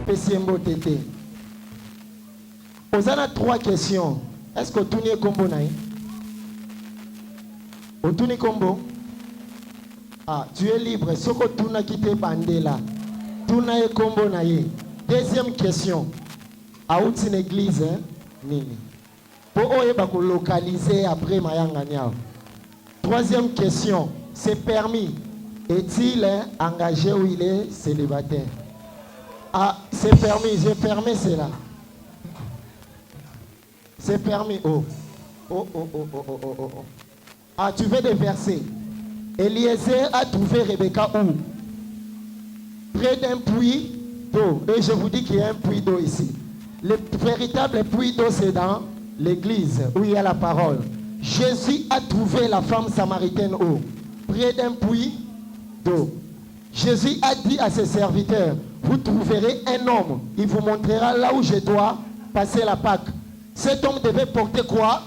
Pesiembo Tété. Vous avez 3 questions. Est-ce que tu es combo naï? Tu es combo? Ah, tu es libre. Ce que tu n'as quitté Bandela. Tu n'as combo naï. Deuxième question. À où une église, hein? Nini. Pour eux, localiser après Mayanga Niao. Troisième question. C'est permis. Est-il engagé ou il est célibataire? Ah, c'est permis. J'ai fermé cela. C'est permis. Oh. Oh. Ah, tu veux des versets. Eliezer a trouvé Rebecca où? Près d'un puits d'eau. Et je vous dis qu'il y a un puits d'eau ici. Le véritable puits d'eau, c'est dans l'église où il y a la parole. Jésus a trouvé la femme samaritaine où? Près d'un puits d'eau. Jésus a dit à ses serviteurs, vous trouverez un homme. Il vous montrera là où je dois passer la Pâque. Cet homme devait porter quoi?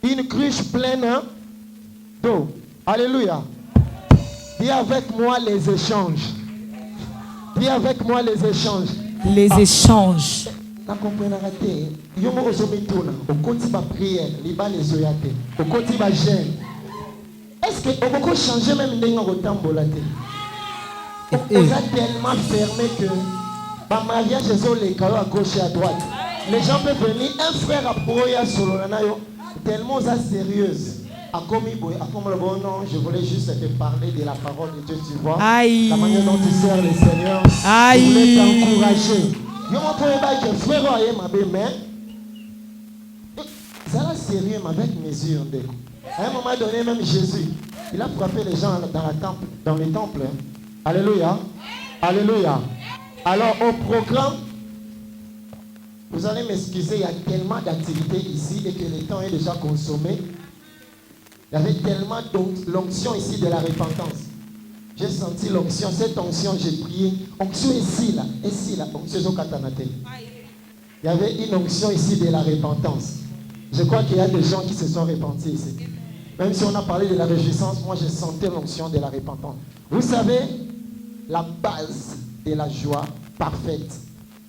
Une cruche pleine d'eau. Alléluia. Dis avec moi les échanges. Dis avec moi les échanges. Les échanges. Au côté de prière, au côté de jeûne. Est-ce que on peut changer même dans le temps? On a tellement fermé que ma mariage est les carreaux à gauche et à droite. Les gens peuvent venir, un frère à Broya Solonanayo, tellement sérieuse. Non, je voulais juste te parler de la parole de Dieu, tu vois. Aïe. La manière dont tu sers le Seigneur. Aïe. Je voulais t'encourager. Je me frère ma mais ça a sérieux avec mesure. À un moment donné, même Jésus, il a frappé les gens dans les temples. Alléluia. Alléluia. Alors, au programme, vous allez m'excuser, il y a tellement d'activités ici et que le temps est déjà consommé. Il y avait tellement l'onction ici de la repentance. J'ai senti l'onction, cette onction, j'ai prié. Onction ici, là, onction au Katanate. Il y avait une onction ici de la repentance. Je crois qu'il y a des gens qui se sont repentis ici. Même si on a parlé de la réjouissance, moi j'ai senti l'onction de la repentance. Vous savez, la base de la joie parfaite,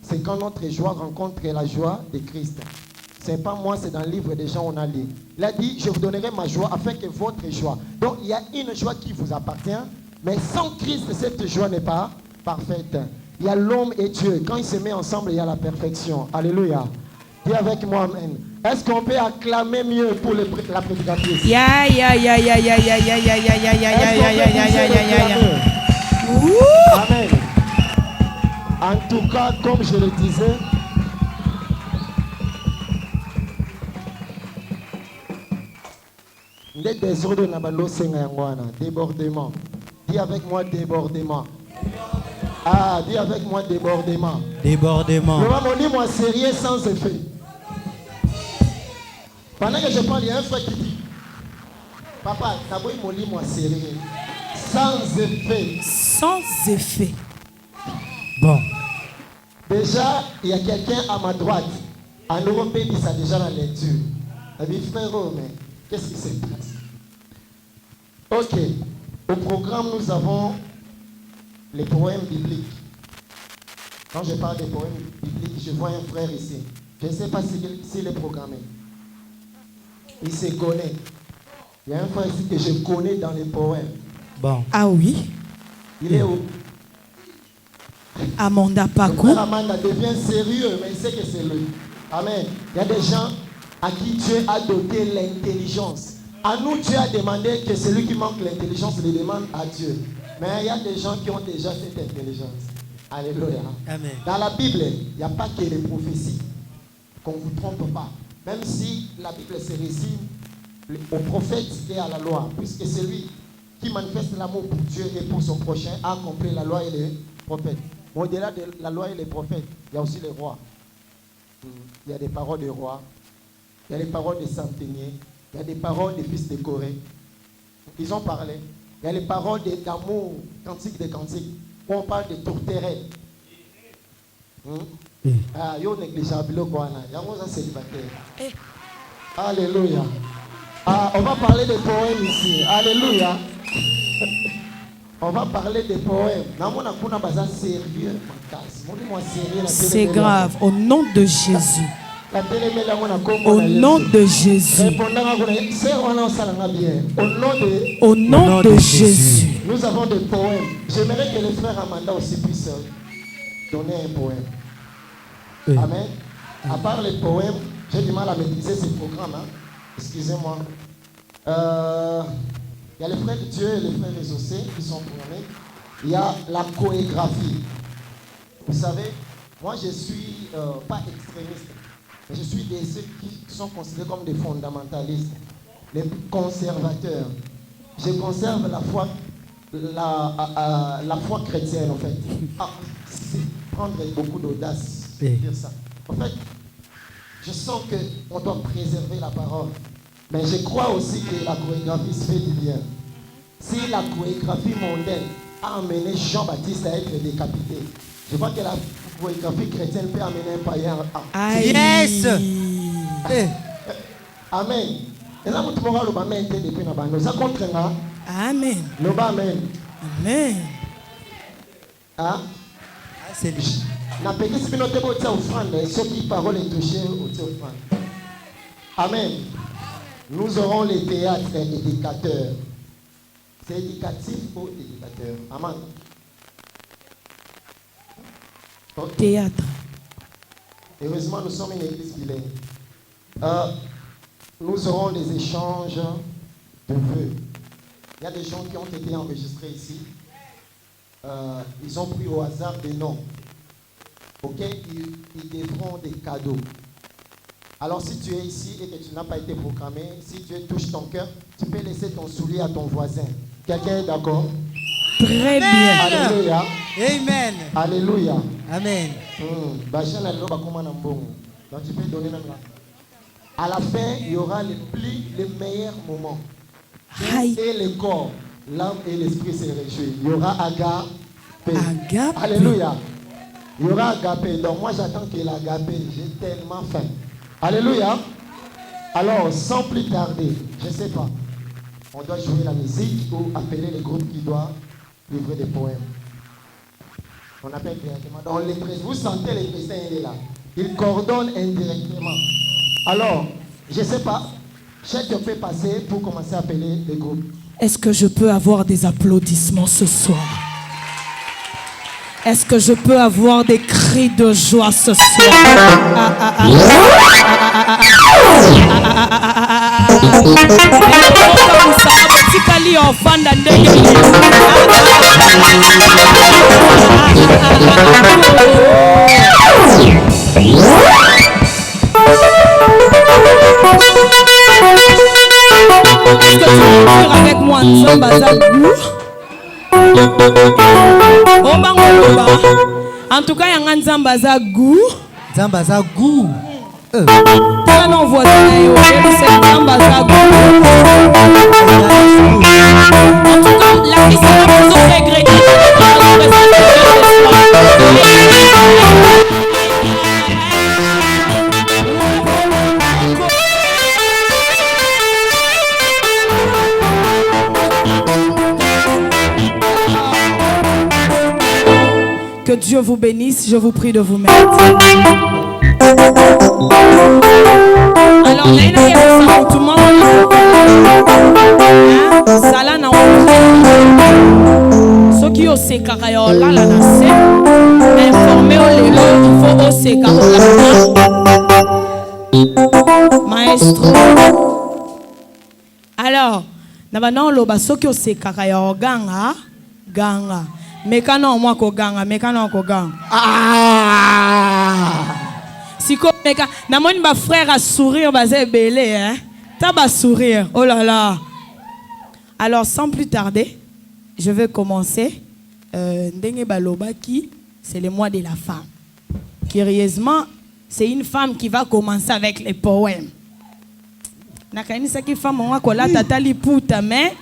c'est quand notre joie rencontre la joie de Christ. Ce n'est pas moi, c'est dans le livre des gens on a lu. Il a dit, je vous donnerai ma joie afin que votre joie. Donc il y a une joie qui vous appartient, mais sans Christ, cette joie n'est pas parfaite. Il y a l'homme et Dieu. Quand ils se mettent ensemble, il y a la perfection. Alléluia. Dis avec moi, amen. Est-ce qu'on peut acclamer mieux pour la prédicatrice? Amen. En tout cas, comme je le disais, débordement. Dis avec moi débordement. Ah, dis avec moi débordement. Débordement. Le moi sérieux sans effet. Pendant que je parle, il y a un frère qui dit, papa, d'abord il m'a dit moi sérieux. Sans effet. Sans effet. Bon. Déjà, il y a quelqu'un à ma droite. En Europe, il ça déjà la lecture. Il dit, frère, mais qu'est-ce qui se passe? Ok. Au programme, nous avons les poèmes bibliques. Quand je parle des poèmes bibliques, je vois un frère ici. Je ne sais pas s'il est programmé. Il se connaît. Il y a un frère ici que je connais dans les poèmes. Bon. Ah oui? Il est où? Amanda Paco. Amanda devient sérieux, mais il sait que c'est lui. Amen. Il y a des gens à qui Dieu a doté l'intelligence. À nous, Dieu a demandé que celui qui manque l'intelligence le demande à Dieu. Mais il y a des gens qui ont déjà cette intelligence. Alléluia. Amen. Dans la Bible, il n'y a pas que les prophéties. Qu'on ne vous trompe pas. Même si la Bible se résume au prophète et à la loi. Puisque celui qui manifeste l'amour pour Dieu et pour son prochain a accompli la loi et les prophètes. Mais au-delà de la loi et les prophètes, il y a aussi les rois. Il y a des paroles de rois. Il y a des paroles des centeniers. Il y a des paroles des fils de Corée. Ils ont parlé. Il y a les paroles d'amour, cantiques des cantiques, où on parle de tourterelles. Yo négligeable quoi là. Yango ça célibataire. Alléluia. On va parler des poèmes ici. Alléluia. On va parler des poèmes. C'est grave. Au nom de Jésus. Au nom de Jésus. Au nom de Jésus. Nous avons des poèmes. J'aimerais que les frères Amanda aussi puissent donner un poème. Amen. À part les poèmes, j'ai du mal à maîtriser ces programmes. Hein. Excusez-moi. Il y a les frères Dieu et les frères Exaucés qui sont programmés. Il y a la chorégraphie. Vous savez, moi je suis pas extrémiste, mais je suis de ceux qui sont considérés comme des fondamentalistes, les conservateurs. Je conserve la foi, la foi chrétienne en fait. C'est prendre beaucoup d'audace de dire ça. En fait, je sens qu'on doit préserver la parole. Mais je crois aussi que la chorégraphie se fait du bien. Si la chorégraphie mondaine a amené Jean-Baptiste à être décapité, je crois que la chorégraphie chrétienne peut amener un païen à... Yes! Amen. Et là, vous trouvez le bain depuis la bande. Ça contre là. Amen. Le bas, amen. Amen. Ah? C'est lui. La petite spinote pour tes offrandes, ceux qui parole est touché aux offrandes. Amen. Nous aurons les théâtres éducateurs. C'est éducatif ou éducateur? Amen. Théâtre. Heureusement, nous sommes une église bilingue. Nous aurons des échanges de vœux. Il y a des gens qui ont été enregistrés ici. Ils ont pris au hasard des noms auxquels ils devront des cadeaux. Alors si tu es ici et que tu n'as pas été programmé, si Dieu touche ton cœur, tu peux laisser ton soulier à ton voisin. Quelqu'un est d'accord? Très bien. Alléluia. Amen. Alléluia. Amen. Donc tu peux donner même là. À la fin, il y aura les meilleurs moments. Aïe. Et le corps, l'âme et l'esprit se réjouissent. Il y aura agapé. Agapé. Alléluia. Il y aura agapé. Donc moi j'attends que l'agapé, j'ai tellement faim. Alléluia. Alors, sans plus tarder, je ne sais pas, on doit jouer la musique ou appeler les groupes qui doivent livrer des poèmes. On appelle directement. Donc, vous sentez le président, il est là. Il coordonne indirectement. Alors, je ne sais pas, chacun peut passer pour commencer à appeler les groupes. Est-ce que je peux avoir des applaudissements ce soir? Est-ce que je peux avoir des cris de joie ce soir? Est-ce que tu veux dire avec moi en tout cas, il y a un Nzamba goût. Nzamba za goût. Non, voisin, c'est Nzamba goût. En tout cas, la mission est pour nous ingrédients. Que Dieu vous bénisse, je vous prie de vous mettre. Alors, tout le monde, ça na ceux qui ont ces carrières là, la nation, informé il faut aussi maestro. Alors, maintenant, ceux qui ont ces carrières ganga. Mekano moi ko ganga, mekano ko ganga. Siko meka, na moni ba frère à sourire bazé belé hein. Ta ba sourire. Oh là là. Alors sans plus tarder, je vais commencer ndenge balobaki, c'est le mois de la femme. Curieusement, c'est une femme qui va commencer avec les poèmes. Nakanisa ki femme on ko la tata liputa mais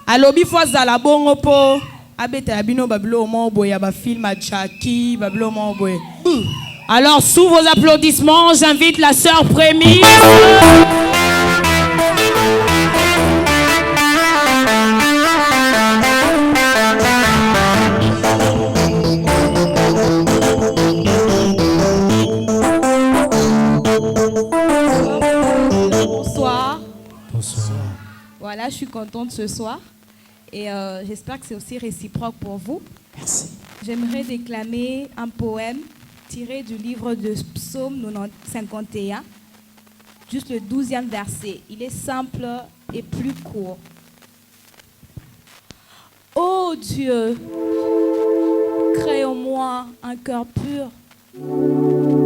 alobi fois la bongo po abeta bino bablo mo boya ba film a Chucky bablo mo boy. Alors sous vos applaudissements, j'invite la sœur Prémisse. je suis contente ce soir et j'espère que c'est aussi réciproque pour vous. Merci. J'aimerais déclamer un poème tiré du livre de Psaume 51, juste le 12e verset. Il est simple et plus court. Ô Dieu, crée en moi un cœur pur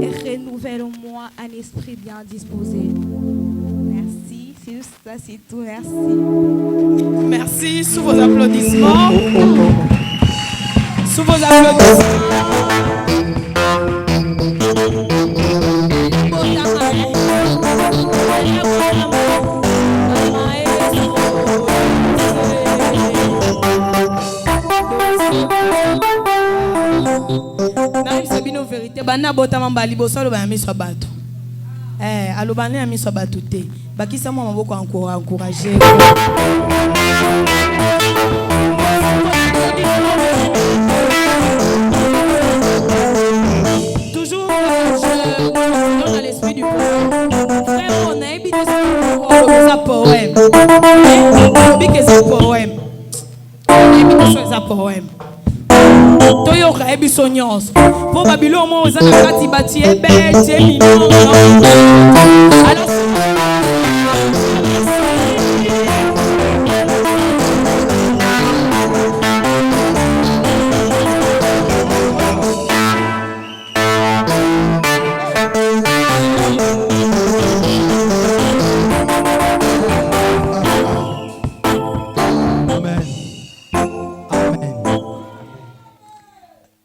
et renouvelle en moi un esprit bien disposé. Merci, c'est juste ça, c'est tout, merci. Merci, sous vos applaudissements. Sous vos applaudissements. Vérité, bana botama mbali boso aloba ya miso bato. Aloba ne ya miso bato te. Bakisa mwa maboko encourager. Toujours je dans l'esprit du poème. Frère, on a évité ça poème. On dit que c'est poème. On a évité ça poème. Toyoka ebiso nyonso po babilo mo oza na kati bati ebe jemi no alors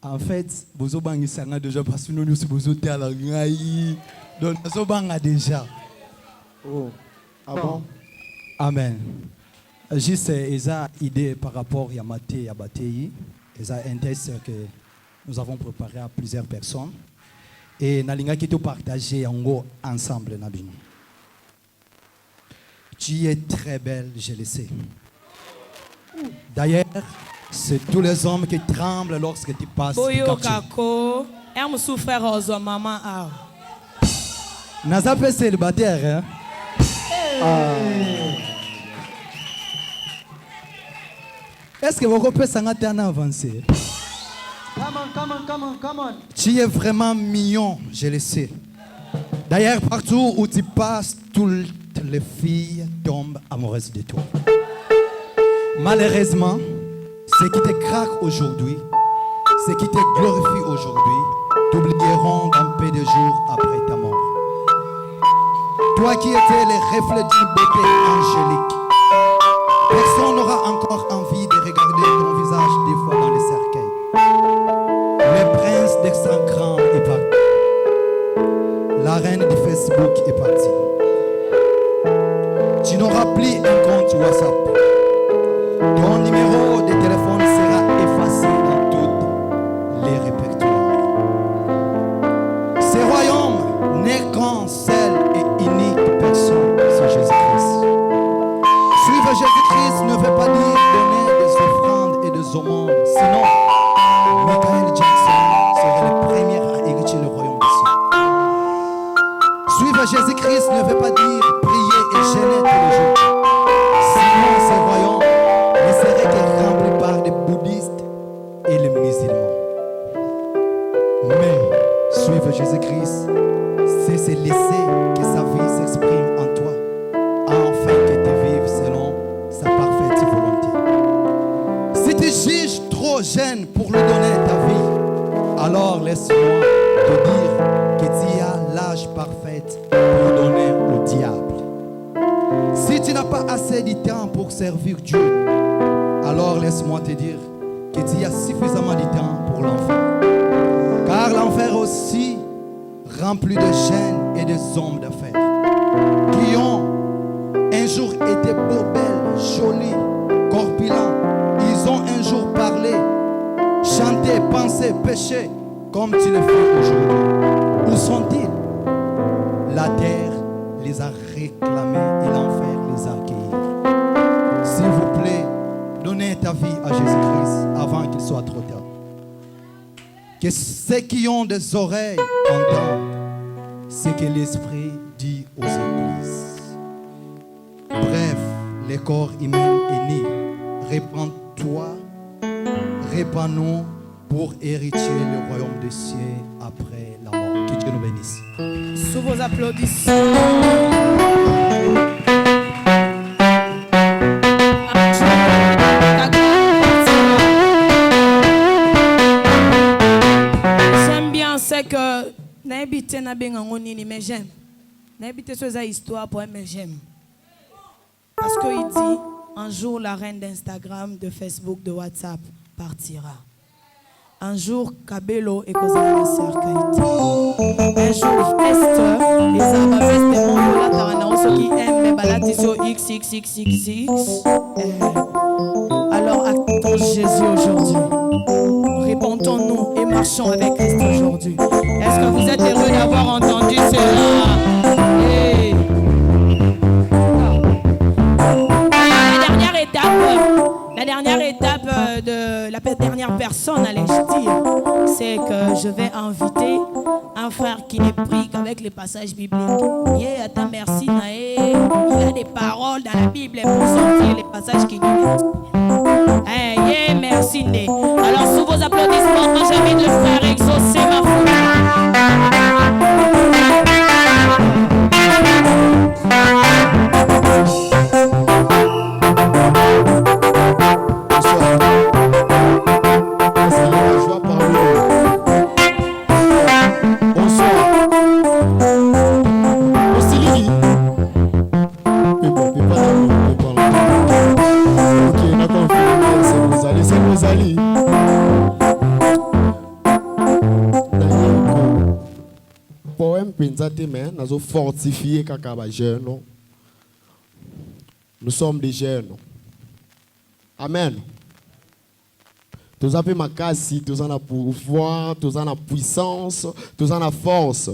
en fait, vous avez déjà parce que nous sommes à la gaï. Donc, nous avons déjà. Oh. Ah bon? Amen. Juste une idée par rapport à Maté et à Batéi. Un test que nous avons préparé à plusieurs personnes. Et nous avons partagé ensemble. Tu es très belle, je le sais. D'ailleurs, c'est tous les hommes qui tremblent lorsque tu passes. Boyo kako, mon frère ozo maman a. Naza fait célibataire, hein? Est-ce que vous pouvez s'arrêter en avancé? Come on. Tu es vraiment mignon, je le sais. D'ailleurs, partout où tu passes, toutes les filles tombent amoureuses de toi. Malheureusement, ce qui te craque aujourd'hui, ce qui te glorifie aujourd'hui, t'oublieront dans peu de jours après ta mort. Toi qui étais le reflet d'une beauté angélique, personne n'aura encore envie de regarder ton visage des fois dans le cercueil. Le prince d'Instagram est parti. La reine du Facebook est partie. Tu n'auras plus un compte WhatsApp. Ton numéro de téléphone sera effacé dans tous les répertoires. Ce royaume n'est qu'un seul et unique personne, c'est Jésus-Christ. Suivre Jésus-Christ ne veut pas dire donner des offrandes et des aumônes. Sinon, Michael Jackson serait le premier à hériter le royaume des cieux. Suivre Jésus-Christ ne veut pas dire prier et jeûner tous les jours. Sinon, ce royaume ne serait que rempli par des bouddhistes et les musulmans. Mais suivre Jésus-Christ, c'est se laisser que sa vie s'exprime en toi, afin que tu vives selon sa parfaite volonté. Si tu juges trop jeune pour lui donner ta vie, alors laisse-moi te dire que tu as l'âge parfait pour donner au diable. Si tu n'as pas assez de temps pour servir Dieu, alors laisse-moi te dire que tu as suffisamment de temps pour l'enfer. Car l'enfer aussi rempli de jeunes et de hommes d'affaires qui ont un jour été beaux, belles, jolis, corpulents. Ils ont un jour parlé, chanté, pensé, péché comme tu le fais aujourd'hui. Où sont-ils? La terre les a réclamés et l'enfer les a accueillis. S'il vous plaît, donnez ta vie à Jésus-Christ avant qu'il soit trop tard. Que ceux qui ont des oreilles entendent ce que l'Esprit dit aux églises. Bref, le corps humain est né. Répands-toi, répands-nous pour hériter le royaume des cieux après la mort. Que Dieu nous bénisse. Sous vos applaudissements. J'aime bien, c'est que n'habite n'a bien en nini, mais j'aime. N'habite sur sa histoire pour mais j'aime. Parce qu'il dit un jour la reine d'Instagram, de Facebook, de WhatsApp partira. Un jour, Kabelo et Kozala Serkaiti. Un jour, Esther, les Arabes de Mongola Tarana, ceux qui aiment les balades sur XXXXX. Alors, actons Jésus aujourd'hui. Répondons-nous et marchons avec Christ aujourd'hui. Est-ce que vous êtes heureux d'avoir entendu cela? Hey. La dernière étape de la dernière personne, allais-je dire, c'est que je vais inviter un frère qui n'est pris qu'avec les passages bibliques. Yeah, attends, merci Naé. Il a des paroles dans la Bible pour sortir les passages qui nous hey, yeah, merci Né. Alors, sous vos applaudissements, moi j'invite le frère exaucer ma foi. Nous fortifier kakaba jeunes. Nous sommes des jeunes. Amen. Tous avons ma casse, tous en a pouvoir, tous en a puissance, tous en a force.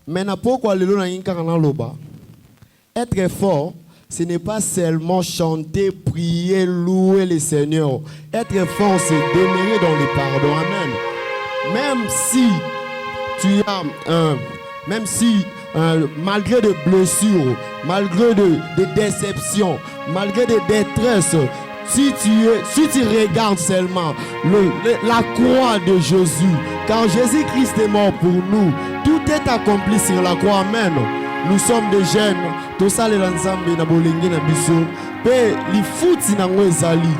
Mais pourquoi le loba? Être fort, ce n'est pas seulement chanter, prier, louer le Seigneur. Être fort, c'est demeurer dans le pardon. Amen. Même si tu as même si malgré des blessures, malgré des déceptions, malgré des détresses, si tu regardes seulement la croix de Jésus, quand Jésus-Christ est mort pour nous, tout est accompli sur la croix. Amen. Nous sommes des jeunes, tout ça les ensemble na bolingi na biso, pe li futi na ngwezali.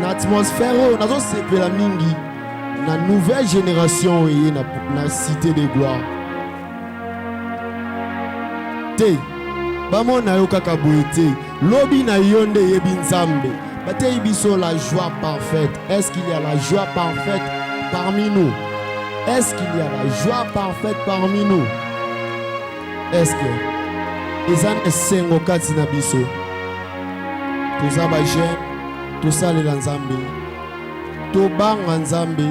Na atmosphère na zo sepela mingi. La nouvelle génération est na cité de gloire. Te bamo na yo kaka boete lobi na yonde yebi nzambe bate ibiso la joie parfaite. Est-ce qu'il y a la joie parfaite parmi nous? Est-ce qu'il y a la joie parfaite parmi nous? Est-ce que ezan esengo kati na biso toza ba jeune tosale la nzambe tobanga nzambe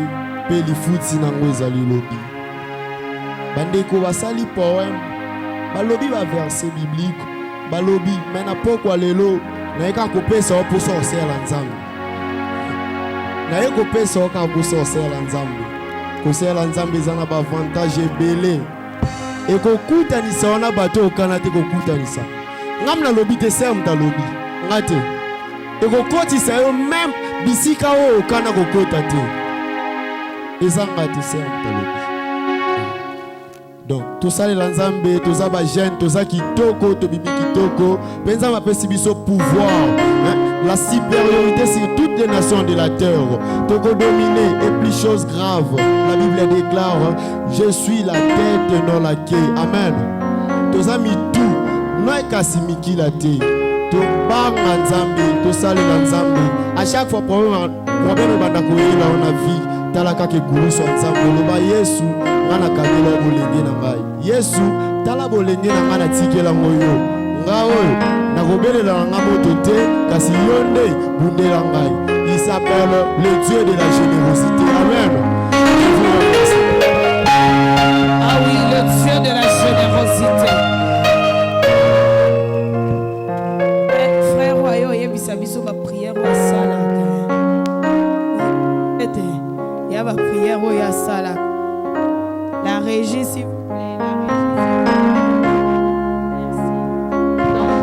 pe lifuti nango ezali lobi bandeko basali poème balobi ba verset biblique balobi mais na pokwa lelo naika kopesa po sorcière la nzambe naye kopesa ka po sorcière la nzambe kosela la nzambe ezana ba avantage ebele ekokutanisa wana bato okana te kokutanisa ngamna lobi te sem ta lobi ngate ekokotisa yo même bisika o okana kokota te ezanga te sem ta lobi. Donc tout ça les nzambe tout ça ba jeune tout ça kitoko to bibi kitoko penza mapesi biso pouvoir la supériorité sur toutes les nations de la terre toko dominer et plus chose grave la Bible déclare je suis la tête non la queue. Amen. Tous amis tout noi kasimiki la te to banga nzambe to sale la nzambe à chaque fois problème banda ko yela on a vie talaka ke guluso nzambe loba Yesu ngana kabela bolenge na ngai Yesu tala bolenge na ngana tikela ngoyo ngawo na kobelela nga moto te kasi yonde bundela ngai. Il s'appelle le Dieu de la générosité. Amen. Ah oui, le Dieu de la générosité. Frère Royo, yebisa biso ba prière wa sala. Il y a ma prière où il y a ça là. La régie, s'il vous plaît. La régie. Merci. Donc,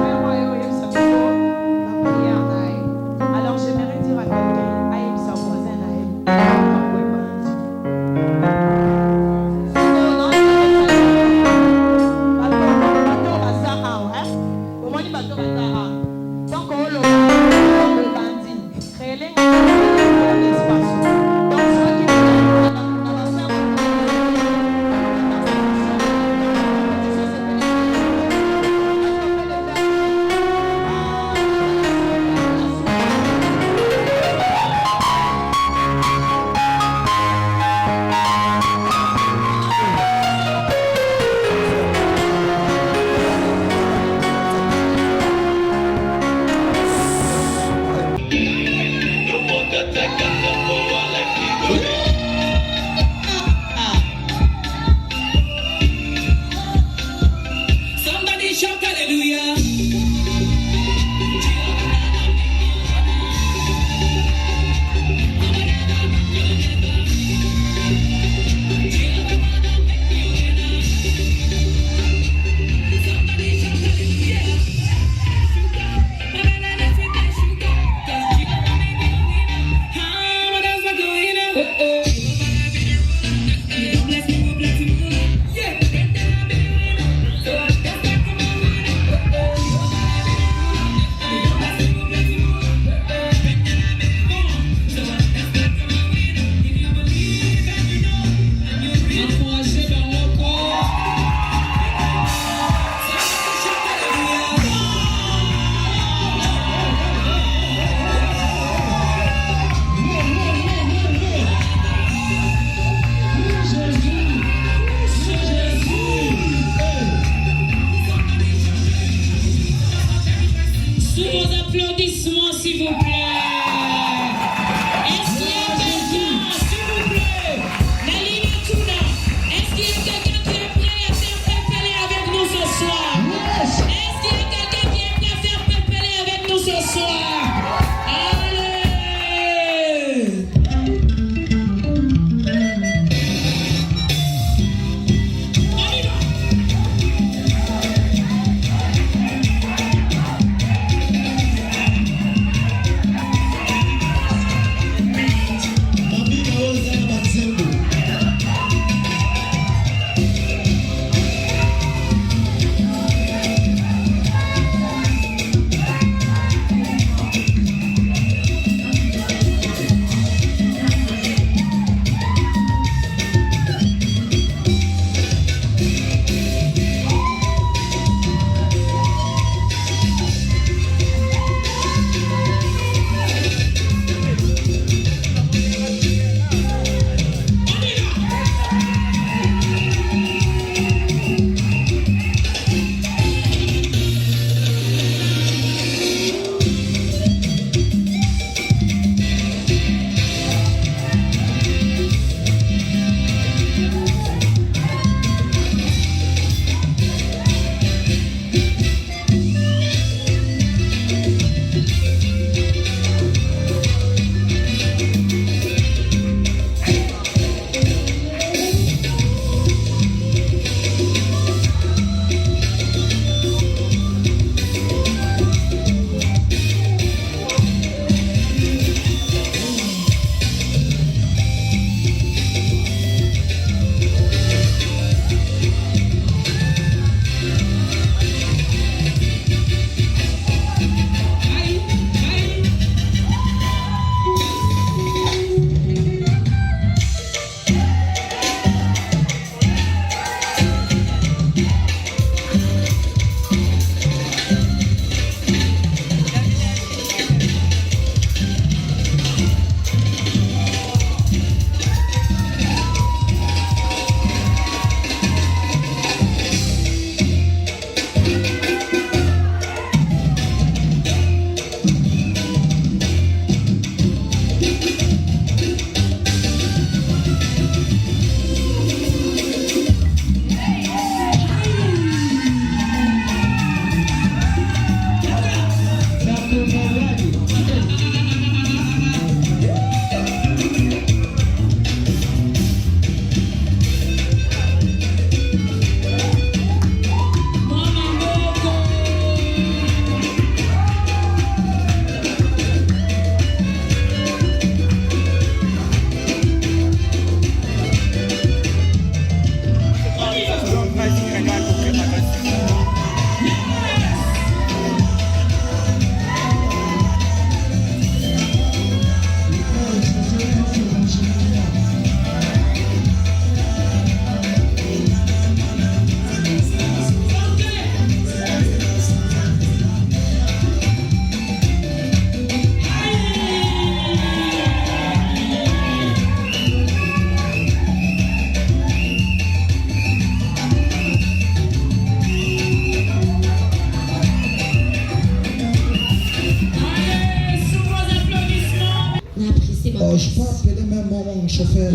appeler même mon chauffeur.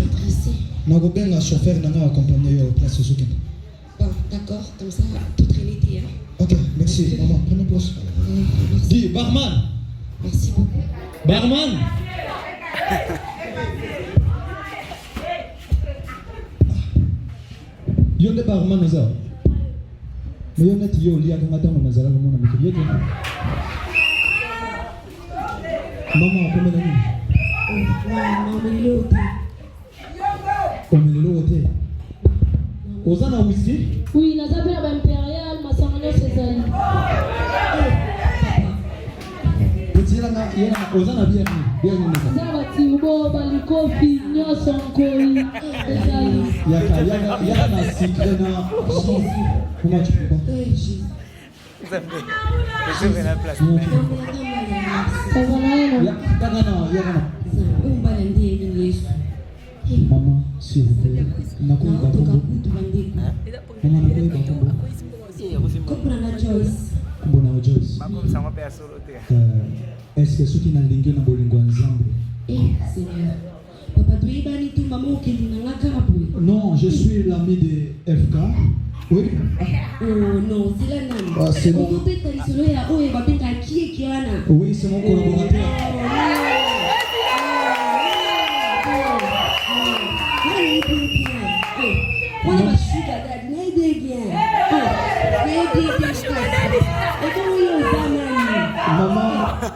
Nagobenga chauffeur nanga accompagner au place Suzuki. Bon, d'accord, comme ça, toute réalité. Hein. Ok, merci. Maman, prenez place. Dis, barman. Merci beaucoup. Barman. Yo le barman oza. Mais yo net yo lia kanga tango nazala ko mona miko yeke. Maman, comment est-ce Omelelo ote. Ozana whisky? Oui, la zapper impériale, ma sangle César. Petit là, Ozana bien ni. Zabati ubo baliko finyo sonkoi. Yaka na secret na. Comment tu fais? Je vais la place. Maman, s'il vous plaît, Maman, Joyce. Est-ce que ceux qui n'ont pas de bolingo ensemble? Non, je suis l'ami de FK. Oui. Oh non, c'est la nana. Ah, c'est mon... Oui, c'est mon collaborateur. Maman,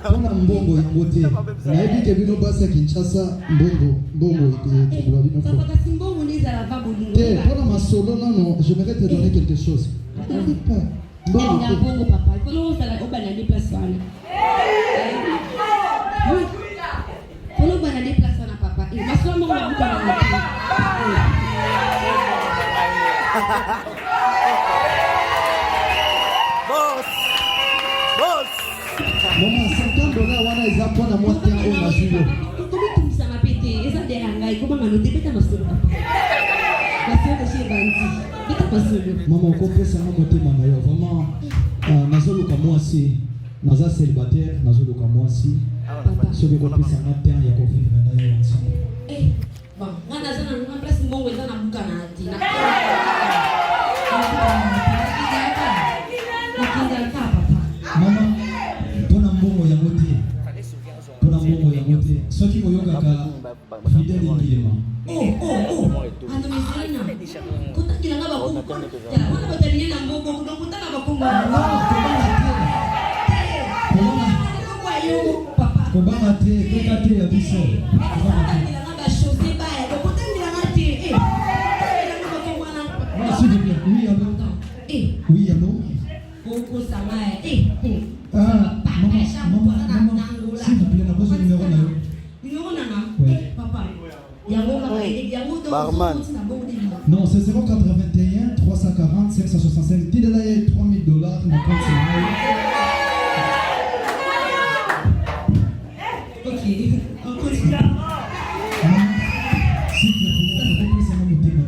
on a mbongo yango te. Nayebi ke bino basa Kinshasa mbongo ete bino fo. Te, pona masolo non, j'aimerais te donner quelque chose. T'inquiète pas. Mbongo papa, il faut que on va des places là. Oui. Faut que on va des places là papa. Et ma soeur m'a dit Maman, $50 wana eza pona moi te on a joué. Comment tu ça m'a pété? Et ça dérange, comment on a noté pété ma soeur papa. Ma soeur de chez Bandi. Pété ma soeur. Maman, compresse na motema na yo. Vraiment, nazoluka mwasi, naza célibataire, nazoluka mwasi. Soki kopesa na temps ya kovivre na yo ensemble. Eh, bon, on a ça dans place mbongo eza na buka na ati. Maman, pona mbongo yango te. Pona mbongo yango te. Soki oyokaka fidèle ngilema. Oh. Ando mesina. Kota kilanga bakongo. Ya, wana batalina na mbongo, kota na bakongo. Papa. Kobanga te, toka te ya biso. Kilanga ba chose ba, kota kilanga te. Eh. S'il vous plaît, oui, allô. Oui, allô. Koko sama Maman, s'il vous plaît, n'a pas ce numéro là. Numéro nana? Oui. Papa. Barman. Non, c'est 081 340 565. Dis de là, il y a $3000 dans le compte sur moi. Ok, on continue. S'il vous plaît, c'est mon thème.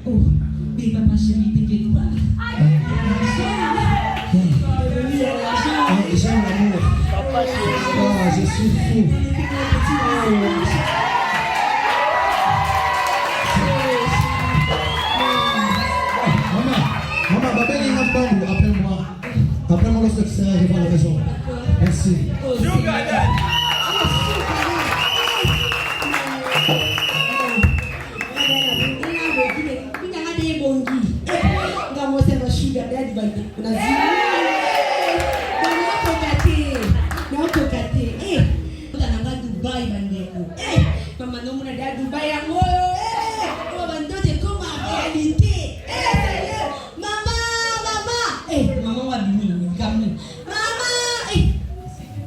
Oh, mais papa chéri, t'inquiète pas. J'aime l'amour. Papa chéri. Je suis fou. Maman, babeli Ngambangu, appelle-moi. Appelle-moi le secrétaire, je vais à la maison. Merci.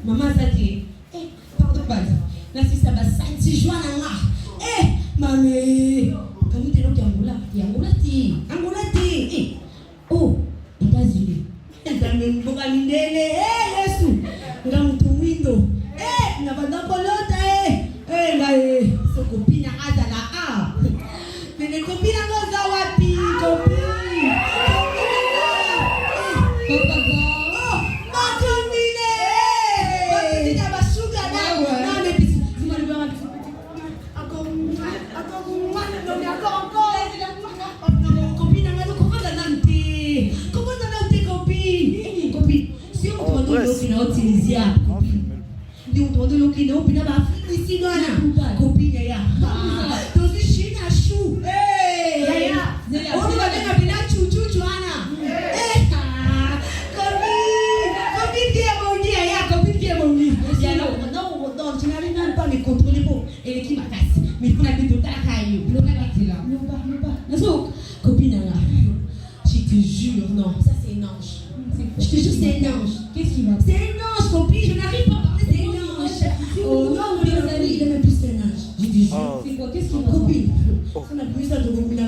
Maman, ça dit, pardon, pas. Là, si ça va sentir joie là. Mamé, comment t'es là, Angola, oh, États-Unis. Nzambe mbokalindele, Yesu. Ngamutumindo. Nabandapolota, ngae. Sokopina azala Nene kopina ngoza wapi, kopini. Papa. mais encore. Copine, comment t'as copine? Copine, si on te demande l'eau qui n'a pas utilisé, copine. Si on te demande l'eau qui n'a pas utilisé, copine, yaya. T'as aussi chine à chou. Yaya. On va dire que la chou, Anna. Copine qui est mon lit, yaya. Copine qui est mon lit. Non, tu n'arrives même pas à me contrôler pour et qui m'a cassé. Mais il faut la mettre au tacaille. Copine, je te jure, non, ça c'est un ange. Je te jure, c'est un ange. Qu'est-ce qu'il va? C'est un ange, copine, je n'arrive pas à parler, c'est un ange. Oh non, il est même plus un ange. Je te jure. C'est quoi? Qu'est-ce qu'il va? Copine, on a plus ça de copine.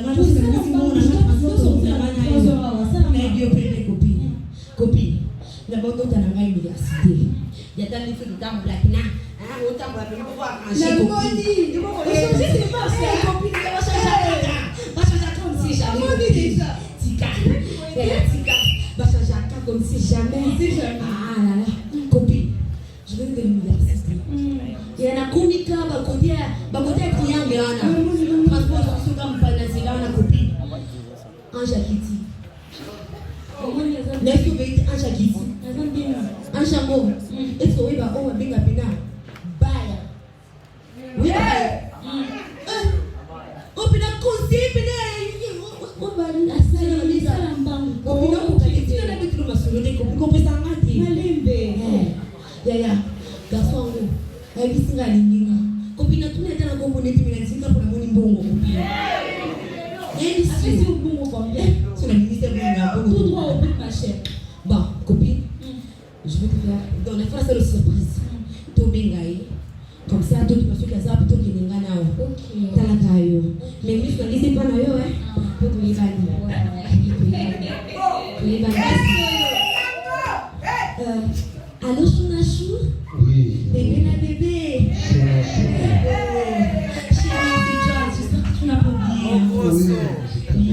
Copine, d'abord, tu as la université. Il y a tant de filles qui t'ont blagué. Autant pour la peine pour voir un chien. C'est pas ça, copine, tu vas changer. Comme si jamais. Tika. Va changer comme si jamais. Ah là là. Copine, je vais de l'université. Il y en a combien de triangle. Transport sur comme Panazila, copine. Ange Akiti. N'est-ce que vous êtes Ange Akiti? Ange Ambo. Est-ce que vous êtes en Benga Pena? Baya. Oui, baya. On peut la conseiller, on va la salle, les salambang. On peut la mettre dans ma solide, on peut s'en rater. Yaya, garçon, elle dit que c'est la ligne. Copine, tout n'est pas comme on est dit, mais c'est pour la monnaie bongo. Elle dit c'est au bongo combien? C'est la ministre de la bongo. Tout droit au but, ma chère. Bon, copine, je vais te faire. Dans la face, c'est une surprise. Tobengaï. Comme ça, tout le monde qui a ça, plutôt qu'il n'y a pas de ok. T'as la taille. Mais lui, je ne sais pas, hein. Pour te les bannir. Allô, Chounachou? Oui. Bébé, la bébé. Chérie, j'espère que tu n'as pas oublié. Oui.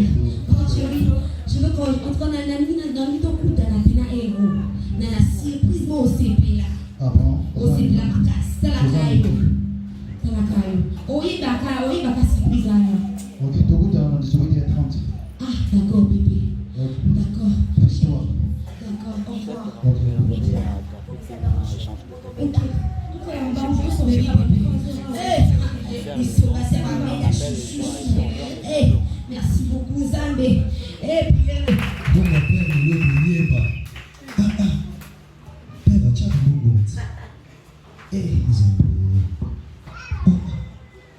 Oh, chérie, je veux qu'on entre dans la nuit, dans le temps où tu as la pina héros. Dans la surprise, moi aussi, là. Ah bon? Aussi, la macasse. T'as la caille. Oui, baka surprise, là. Ok, tu goûtes à 30. Ah, d'accord, bébé. D'accord. Histoire. D'accord, au revoir. Ok. Il sera servi à chouchou. Merci beaucoup, Zambé. Et puis, Donc, la paix de l'autre n'y est pas. Père, tu as un bon goût. Zambé.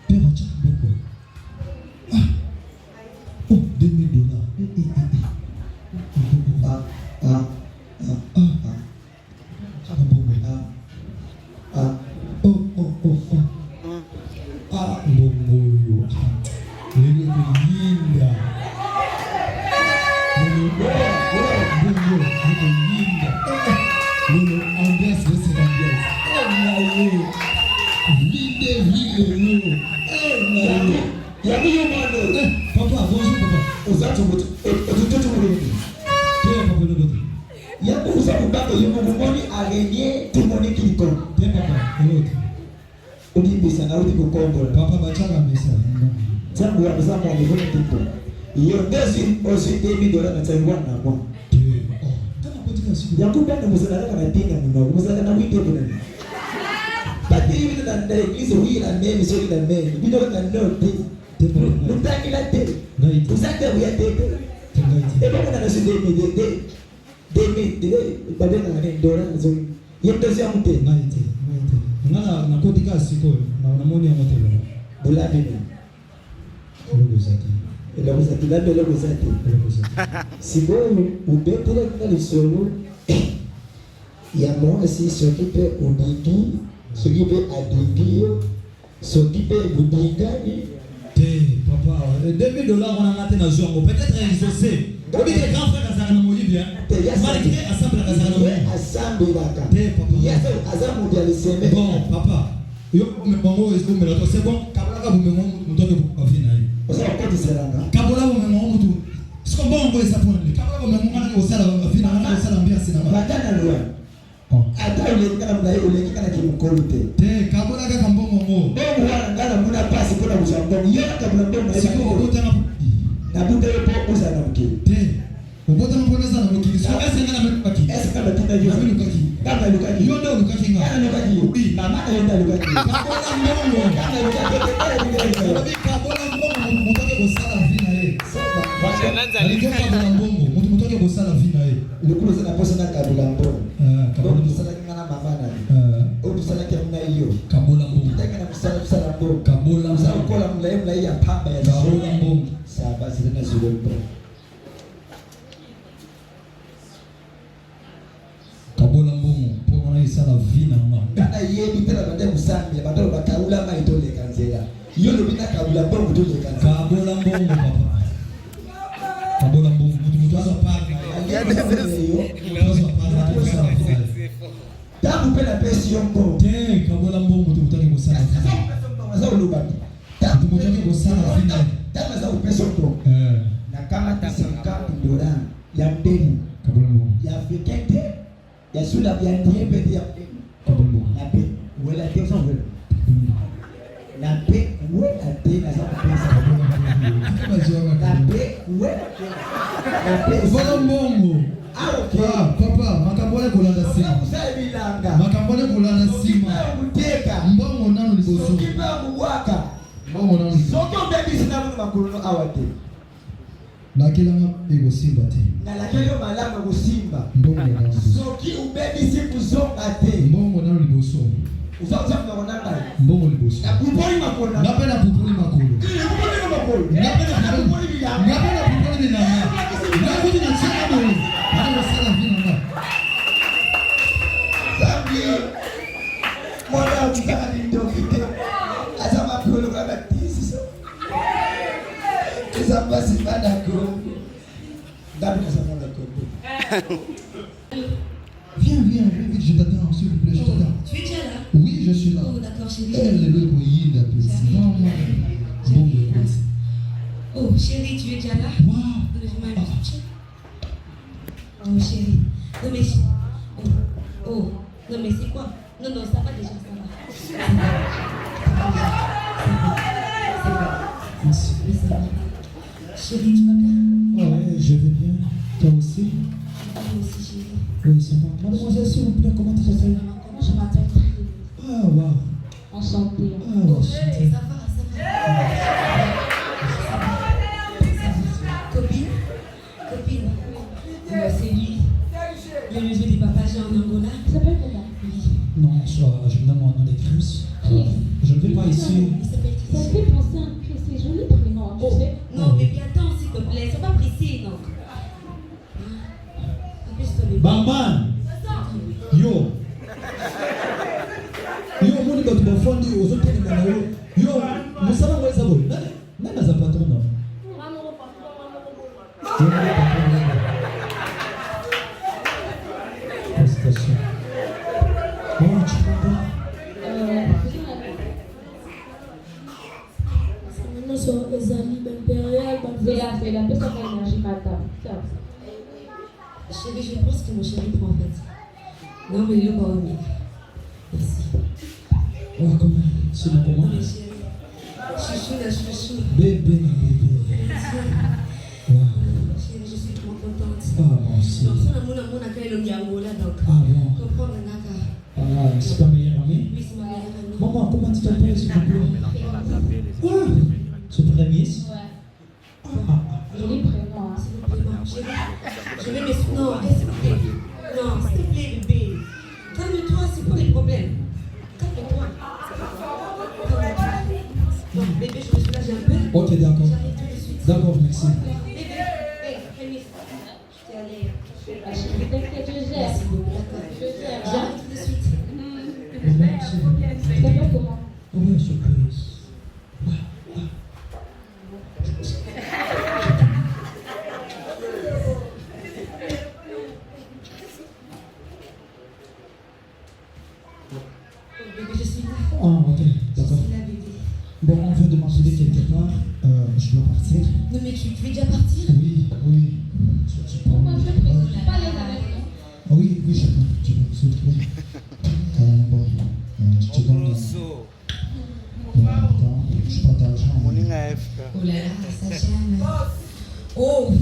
Père, tu as un bon goût. Oh, $2000. Papa, bonjour papa. Papa, bachaka mesa. Tangu ya mzamo wa mivuni tipo. Iyo ndezi osi $10 na taiwan na kwa. Kama kutika siku. Yakuba na muzalaka na tinga mno. Muzalaka na wite kuna. But even na ndaikizo wila meme so ila meme. Bido na note. Mutaki la te. Uzaka ya tete. Eba kuna na sinde de badena na $10 zo. Yemdozi amute. Ngaite. Ngala na kutika siku na unamoni ya moto. Bulani. Sigoyo ubetele kuna lisolo ya mwasi sokipe udigi sokipe adigio sokipe budigani te papa $2000 on a maté na zongo peut-être exaucé obi te grand frère azana na moyi bien malgré assemble azana na moyi assemble baka te papa yasa azamu dia liseme bon papa yo me bongo est comme là c'est bon kabla bu me mutoke bu afina yi osa ko diseranga kabla bu me mutu siko bongo esa pone kabla bu me ngana ko sala afina ngana ko sala mbia sina batana lwa ata ile kana mdai ile kana kimkolute te kabla ka kambongo ngo bongo wana ngana muna pasi kuna kozwa mbongo ye nakabula mbongo siko obotana nabutele mpo ozala na mokili te obotana mpo eza na mokili so esenga na melukaki eske natinda yo amelukaki kama elukaki yo nde olukaki nga kana elukaki yo mama na yo nde alukaki kabola mbongo kana elukaki olobi kabola mbongo moto ake kosala vi na ye alingi okabola mbongo moto ake kosala vi na ye lokolo oza na posa nakabula mbongo kabola donc tosalaki nga na mama na ye oyo tosalaki yango na yo kabola mbongo tanga na mosala tosala mbongo kabola osala mbongo kokola molai ya pamba ya kabola mbongo saba zile na zile mbongo kabola mbongo mpo wana esala vi na nga kana yebi te na bande mosambi ya bato bakaula mai toleka nzela yo lobi nakabula mbongo toleka nzela kabola mbongo papa kabola mbongo moto azwa pari tangu mpe napesi yo mbongo te kabola mbongo moto motaki kosala aza olobaki moto motaki kosala vi na ye tango aza kopesa mbongo nakamata $50 ya mbeli kabola mbongo ya africain te ya sula ya ndie mpe te ya kabola mbongo na pe wela te oza wela na pe wela te naza kopesa na pe wela te na pe kabola mbongo papa makambo wana kolanda nsima kusala bilanga makambo wana kolanda nsima kuteka mbongo nano liboso soki mpe akubwaka mbongo nano liboso soki obebisi na munu makolo awa te nakelanga ekosimba te nalakeli yo malamu ya kosimba mbongo nano liboso soki obebisi kozonga te mbongo nano liboso uzakuzamnako na ngai mbongo liboso nakupoli makolo na ngape na pupuli makolo nakupoli makolo ngape na nakupoli bilanga pupuli bilanga ngakuti na tiaka boye ana kosala vi na nga zambi mwana ya mutaka lindoki te aza makolo ka batisi eza mpasi bandako ngapi nasanga na kongo viens vite je t'attends s'il vous plaît je t'attends Tu es déjà là? oui je suis là Oh, d'accord, chérie. elle le boyinda pesi non mbongo ekwesi Oh, chérie, tu es déjà là? wow Oh, chérie. Non, mais... Oh, non, mais c'est quoi? Non, ça va déjà, ça va. merci Mais ça va. Chérie, tu vas bien? ouais je vais bien toi aussi Moi aussi, chérie. oui c'est moi mademoiselle s'il vous plaît comment tu t'appelles Comment je m'appelle? ah wow Enchantée. ah enchanté Ça va. Copine. C'est lui. Le neveu des papas en Angola. Il s'appelle comment? Oui. non je me donne mon nom de Christ je ne vais pas ici Il s'appelle Ça me fait penser à un Christ, c'est joli prénom, tu sais. Non, mais bien attends, s'il te plaît. Sois pas pressé, non. Appuie-toi le Bamban yo omoni bato bafandi ozotelema na yo mosala ngo eza boye nani aza patron na prestation oh tu comprends C'est la personne qui a énergie matin. Chérie, je pense que mon chéri prend en fait. Non, mais il est pas au mieux. Merci. oh comment sinon comment Mais chérie, chouchou. bébé na bébé wow Chérie, je suis trop contente. ah moi aussi Donc, ça, mon amour n'a qu'à aller au Angola, donc. ah bon Comprendre, Naka. ah c'est ta meilleure amie Oui, c'est ma meilleure amie. maman comment tu t'appelles s'il vous plaît ah c'est ta miss Ouais. Joli prénom, hein. S'il vous plaît, non, chérie. Je vais m'expliquer. Non, s'il vous plaît. Non, s'il te plaît, bébé. Calme-toi, c'est quoi les problèmes? Calme-toi. Calme-toi. Non, bébé, je me soulage un peu. ok d'accord J'arrive tout de suite. d'accord merci Bébé, hey, Rémi, je t'ai allé. Ah, chérie, t'inquiète, je gère. Merci beaucoup, d'accord. Je gère. J'arrive tout de suite. merci Tu t'appelles comment? ouais surprise Bébé, je suis là. ah ok Je d'accord suis là, bébé. bon on vient de m'appeler quelque part je dois partir Non, mais tu veux déjà partir? oui je prends Pourquoi je précise? Pas les avec nous. ah oui je prends s'il vous plaît bon je te donne attends je partage Oh là là, Sacha. Oh.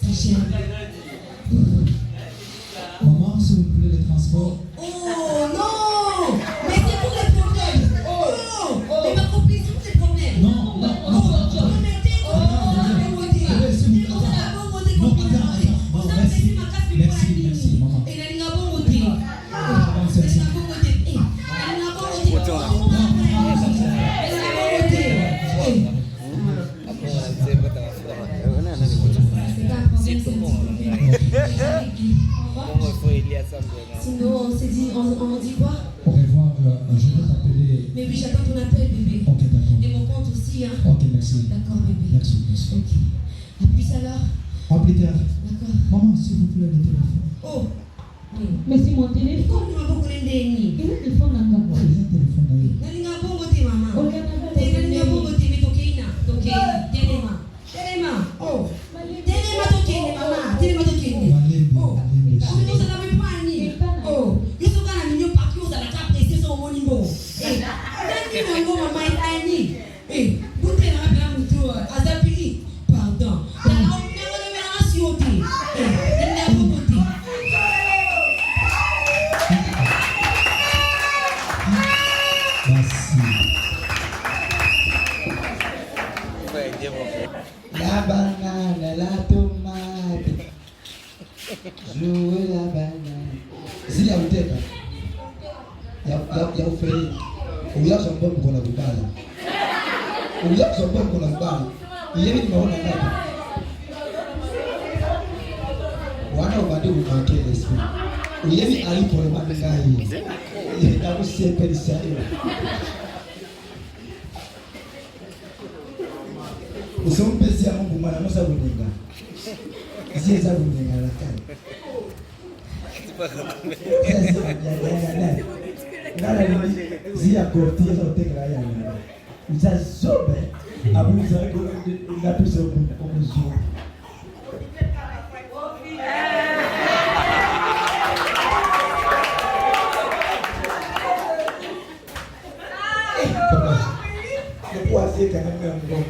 Sacha. Maman, s'il vous plaît, les transports. Oh non. Mais c'est pour les problèmes. Oh. Mais ma copine, c'est pour les problèmes. Non. Merci, maman. Sinon, on s'est dit, on dit quoi? Au revoir, je vais t'appeler. Mais oui, j'attends ton appel, bébé. Ok, d'accord. Et mon compte aussi, hein. Ok, merci. D'accord, bébé. Merci. Ok. À plus alors. À plus tard. D'accord. Maman, s'il vous plaît, le téléphone. Oh. Mais c'est mon téléphone. Comment tu m'as beaucoup Il est le téléphone là. Oh, il y a un téléphone d'ailleurs. Nalinga bongo te maman. Nalinga bongo te mais tokeina. Telema. Oh. Telema tokene mama. Telema tokene. Oh. Kami nous allons me prendre. Oh. Ils sont quand même mieux partout dans la table et c'est son monimbo. Nani nango mama itani. Bute na bela mutu azapili. Pardon. La on ne me la siote. Nalinga bongo te. Merci. La banane, la tomate. Jouer la banane. Si ya uteka. Ya ufeli. Uyasha mbomu kuna kubala. Uyasha mbomu kuna kubala. Yeye ni maona ngapi? Wana ubadi umakele siku. Yeye alipo le mangai. Yeye takusepe lisaiwa. Usompesi ya Mungu mwana musa kuninga. Siweza kuninga la kale. Ngala ni zia korti ya uteka ya. Usazobe abuza ko ngapisa umuzu. Mokwazi kana mwangu.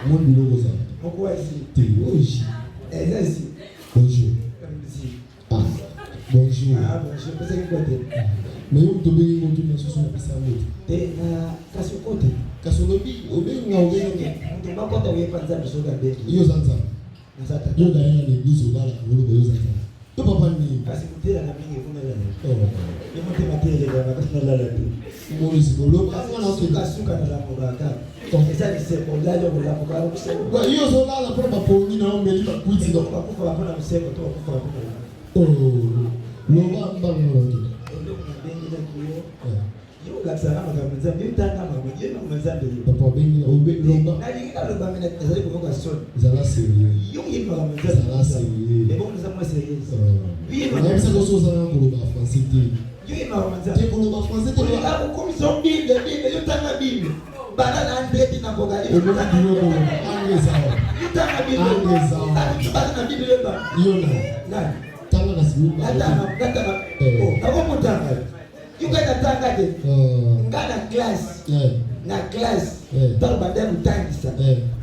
Mon logo ça. Mokwazi. Théologie. Ezezi. Bonjour. Ah, bonjour. Ah, bonjour. Pesa kikote. Mais on te bénit mon Dieu, mais ce sont les samots. Tena kasukote. Kasolobi, obenga obenga. Mtu makota wepanza bisoga beki. Iyo zanza. Nasata. Yo d'ailleurs les deux au bas là, yo zanza. Yo papa ni. Kasi mutera na mingi kuna la. Oh. Yo mute matele baba kasi na la tu. Maurice Golo, pas na Suka suka na la muraka. Eza ni seko lalo la muraka kusema. Kwa hiyo zo la pour ba poni na omeli ba kwiti Ndio do. kwa kufa hapana mseko tu kufa hapana. Oh. Lo ba mba ngolo. Ndio kuna bengi na kiyo. Yo gatsana makamza bitanga mama yena mwanzambe. Papa bengi obe lo ba. Nali ngalo ba mena ezali kuvuka soni. Zala sérieux. Yo yima makamza. Zala sérieux. Mais bon nous sommes sérieux. On a ça chose ça pour le français. Yo yima makamza. Te pour le français te Kwa lo. sababu komison Biblia yo tanga Biblia. Bana na ndeti na bogali. Obo na dilo ko. Angeza. Tanga Biblia. Angeza. Bana na Biblia ba. Yo na. Nani? Tanga na simu. Nataka. Oh, hapo mtanga. Yukaenda tanga de. Ngana class. Na class. Dans baadaye mtangisa.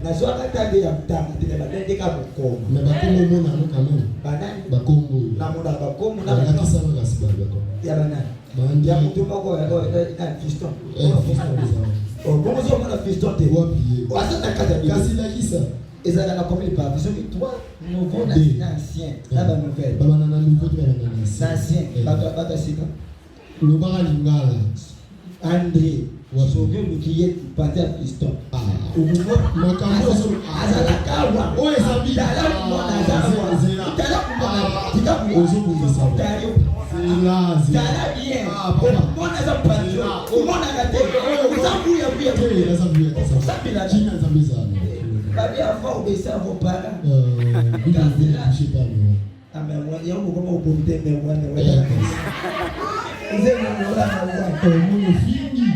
Na zwa katande ya mtanga tena baadaye kama mkomo. Mais bakombo mona no quand même. Banani? Bakombo. Na muda bakomo na Na kisa na kasiba bako. ya banani. Bandi Ya mtu mako ya fiston. Oh, bongo zo mona fiston te. Wapi. Wasa takaza Kasi la kisa. ezala na combien de pages? Toi, nouveau, ancien. Là, la nouvelle. Baba na nouveau tu na Ancien. Bata sika. Le bara lingala. André. Sauvé le qui est parti à Fiston. Ah. Makambo so. Azala kawa. Oh esabi. Dala mwana azala. Dala mwana. Tika Ozo kungesa. Dario. Zela. Dala bien. Mwana za parti. Mwana gate. Usabu ya pia. Eza buya. Usabu la China zambeza. Babi avant obéissant vos parents. Je sais pas. Ah mais moi, il y a un moment où vous me dites mais moi, Vous avez mon là, mon fini.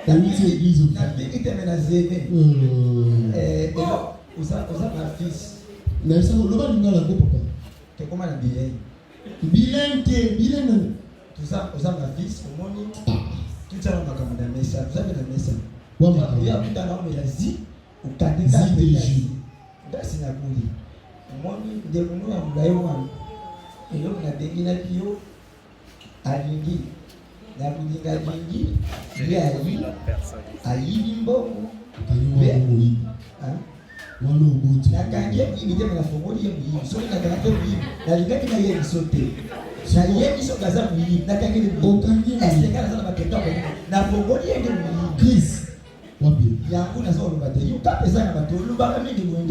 La église. La vie qui mène à zévé. Et là, vous avez ma fils. Mais ça, le bas lingala ko papa. Que comment la bilan? Bilan. Tout ça, vous avez ma fils, au monde. Tout ça, on va commander un message. Vous avez le message. ya mutana omela zi ukandika Zi ndasi nakuli moni ndekuno ya mulayi wana eloko nabenginaki yo alingi nakulinga lingi ye ayibi mbongo nakangi ye muyibi te nafongoli ye muyibi soki nakangaki ye muyibi nalingaki na ye biso te nayebi soki aza muyibi nakangi esenga naza na baketoko nafongoli ye nde muyibi yango naza koloba te yoka eza na bato olobaka mingi moefe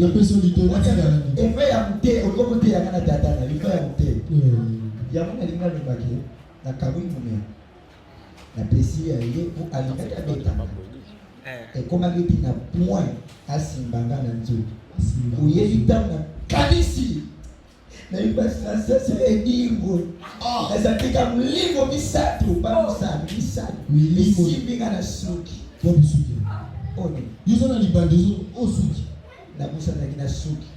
ya mote oloko moteyanga na tata na yoka ya mote yango nalingi nalobaki nakabwi momema napesi ya ye po alingaki abeta ekomaki ti na point asimbanga na nzoto oyebi ntango na kanisi nayebi basase edingo nazatika molingo misato bamusano misato esimbinga na suki one yozona libandezo osuki nabusanaki na suki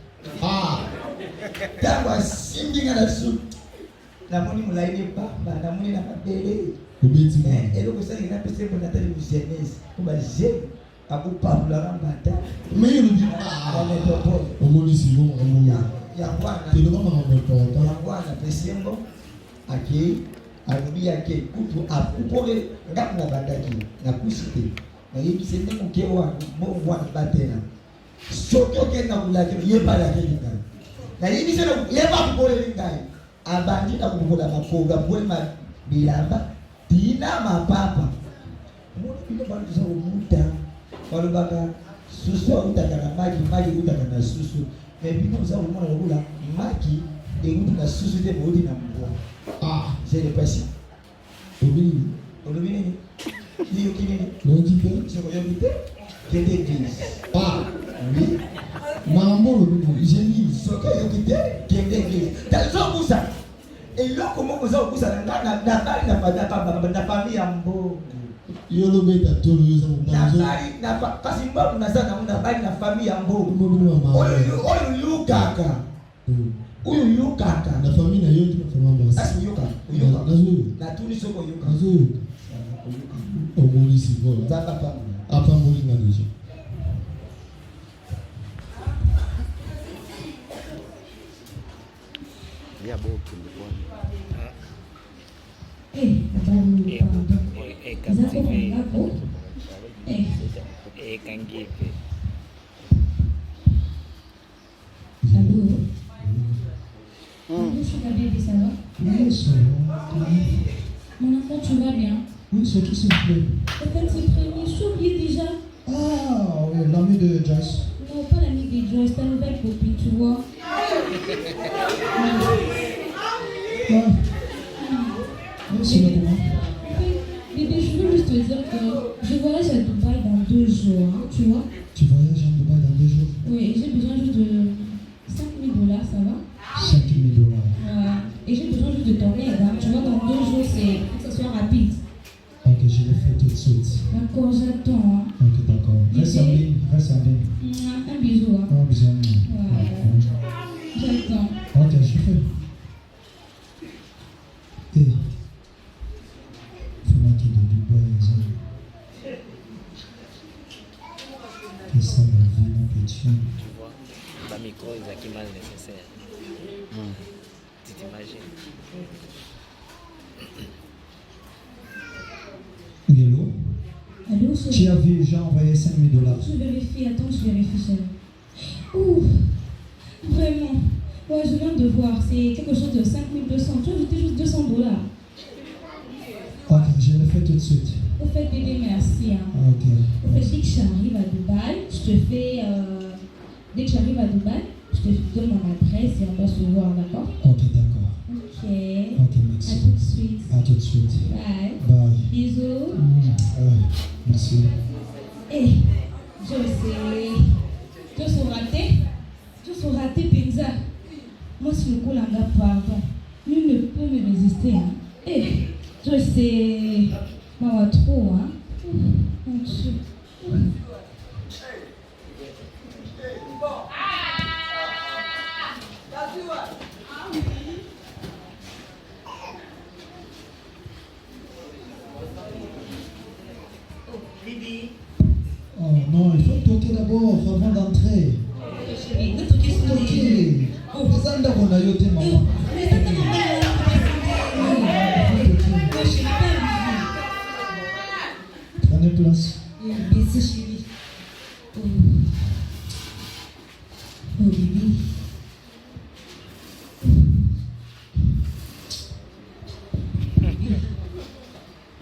ntango asimbinga na suki namoni molai ne pamba namoni na mabele eloko esalaki napesa mpo natali jeunesse po bajeune akopambolaka mbata métropole yango wana pesi yango akei alobi yake kutu akupole ngamu na bandaki nakusi te nayebisi nde moke wana mbongo wana batela soki okende na kolakelo yebalakeli ngai nayebisi yeba akupoleli ngai abandi na kopola makoga mpolema bilamba tina mapapa mona bino bantu toza komuta balobaka susu autaka na maki eutaka na susu me bino oza komona lokola maki euti na susu te bouti na mbwa c'est le patient olobi nini liyoki nini sokoyoki te kende église oui makambo olobi jeni soki oyoki te kende église tazokusa eloko moko oza kokusa na ngai na bali na famille ya mbongo yolobeta tolo yoza kasi mbongo naza nango na bali na famille ya mbongo oyo yukaka oyo yukaka na famille na yo te famille asi oyoka natuni soko oyoka omonisi vola nzamba pamba apambolinga deja Mon enfant, tu vas bien? Oui, c'est tout s'il vous plaît. En fait, c'est premier, j'ai oublié déjà. Ah, oui, l'ami de Joyce. Non, pas l'ami de Joyce, ta nouvelle copine, tu vois. C'est le comment? Bébé, je veux juste te dire que je voyage à Dubaï dans 2 jours, hein, tu vois. Tu voyages à Dubaï dans 2 jours? Oui, j'ai besoin juste de $5,000, ça va? $5,000. Et j'ai besoin juste de ton aide, hein. Tu vois, dans 2 jours, c'est que ce soit rapide. Ok, je le fais tout de suite. D'accord, j'attends. Hein. Ok, d'accord. Reste en ligne, reste en ligne. Un bisou. Hein. Un bisou. J'attends. Ok, je fais. Et fais-moi tout de Dubaï, que ça va vie, mon petit. Tu vois, la micro, ils ont mal nécessaire. Tu t'imagines? Hello? Allô, chérie? Tu as vu, j'ai envoyé $5,000. Je vérifie, attends, je vérifie, chérie. Ouh, vraiment. Ouais, je viens de voir, c'est quelque chose de 5200. Tu as ajouté juste $200. Ok, je le fais tout de suite. Au fait, bébé, merci. Hein. Ok. Au fait, dès que j'arrive à Dubaï, je te fais. Dès que j'arrive à Dubaï, je te donne mon adresse et on va se voir, d'accord? Ok, d'accord. Ok. Ok, merci. À tout de suite. À tout de suite. Bye. Bye. Bisous. Merci. Eh, je sais. Je suis raté. Je suis raté, Penza. Moi, si le coup là, pardon. Nul ne peut me résister. Hein. Eh, je sais. Maman, trop, hein. Mon Dieu. Oh non, il faut toquer d'abord avant d'entrer. Chérie, ne toquez sur les yeux. Oh, vous avez qu'on a yoté, maman. Mais ça t'a pas chérie, pas Prenez place. baiser, chérie. Oh, bébé.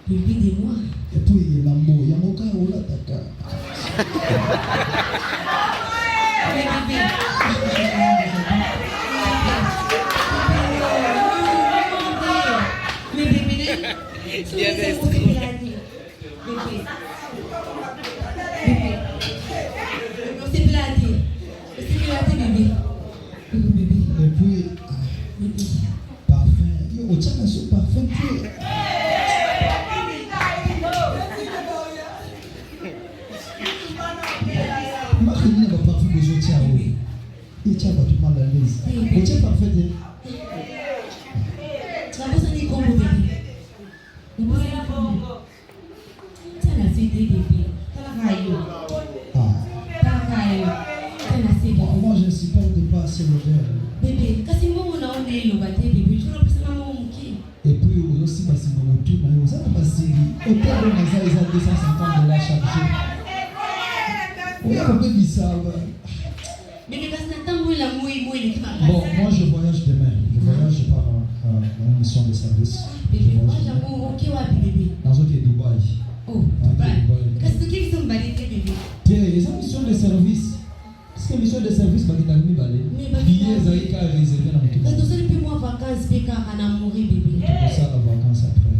Bébé de moi. Et puis, il y a l'amour, il y a mon cas ou la taka. Mais bébé. Mais bébé, Bien bébé. On s'est platé. On s'est platé, bébé. Bébé. Et puis, Bébé. parfum. Yo, tiens, ce parfum, tu es. Marine n'a pas vu besoin de tiens. Il tient pas tout mal à l'aise. Mais tiens, parfait. Ça va sonner comme bébé. Bébé, ça va bongo. Ça la c'est bébé. Ça va caillou. Ah. Ça va caillou. Ça la c'est bébé. Moi, je ne supporte pas ces odeurs. Bébé, kasi mbongo na on est le bâté bébé. Tu n'as pas ça maman muki. Et puis, aussi, parce que mon tout, mais vous savez pas si au terme de ça, ils ont 250 $ chaque jour. Oui, on peut dire ça. Bébé, kasi na tambour la moui les qui m'a Bon, moi, je voyage demain. Je voyage, je pars à une mission de service. Bébé, moi j'aime ok wapi bébé. Dans un pays Dubaï. Oh, Dubaï. Kasi tu qui sont balité bébé. Tiens, ils ont une mission de service. Parce que mission de service, bah, ils ont mis balé. Billets, ils ont réservé dans le tout. Kasi tu sais depuis moi vacances, bébé, on a mouru bébé. Tout ça, la vacance après.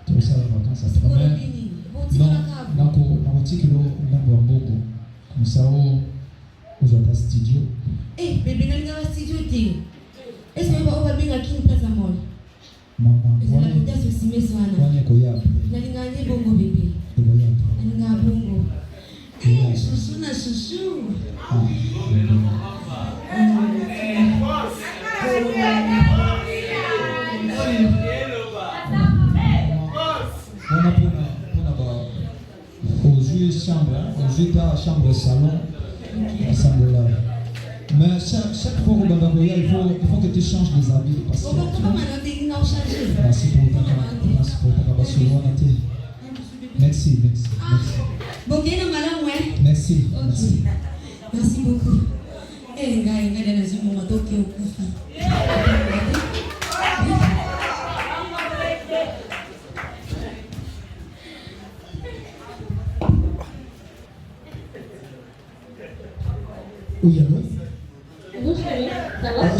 Tout ça, la vacance après. Mais, non, nako tikilo ngambo ya mboko. Musao, uzata studio. Eh, bébé, n'a pas studio te. Est-ce que on va bien qui une place à moi? Maman, Est-ce que la côté se simer sana? on est koya après. N'a pas bongo bébé. Et voya après. N'a pas bongo. Eh, chouchou na chouchou. On a pour aux chambre, aux chambre salon, ensemble là. Mais chaque fois au Bandagoya, il faut que tu changes les habits. Parce que merci pour ta merci. Bon, bien, madame, ouais. Merci. Merci beaucoup. Eh, gars, il y a des moments qui ont coupé. Oui, allô? Bonjour chérie, ça va?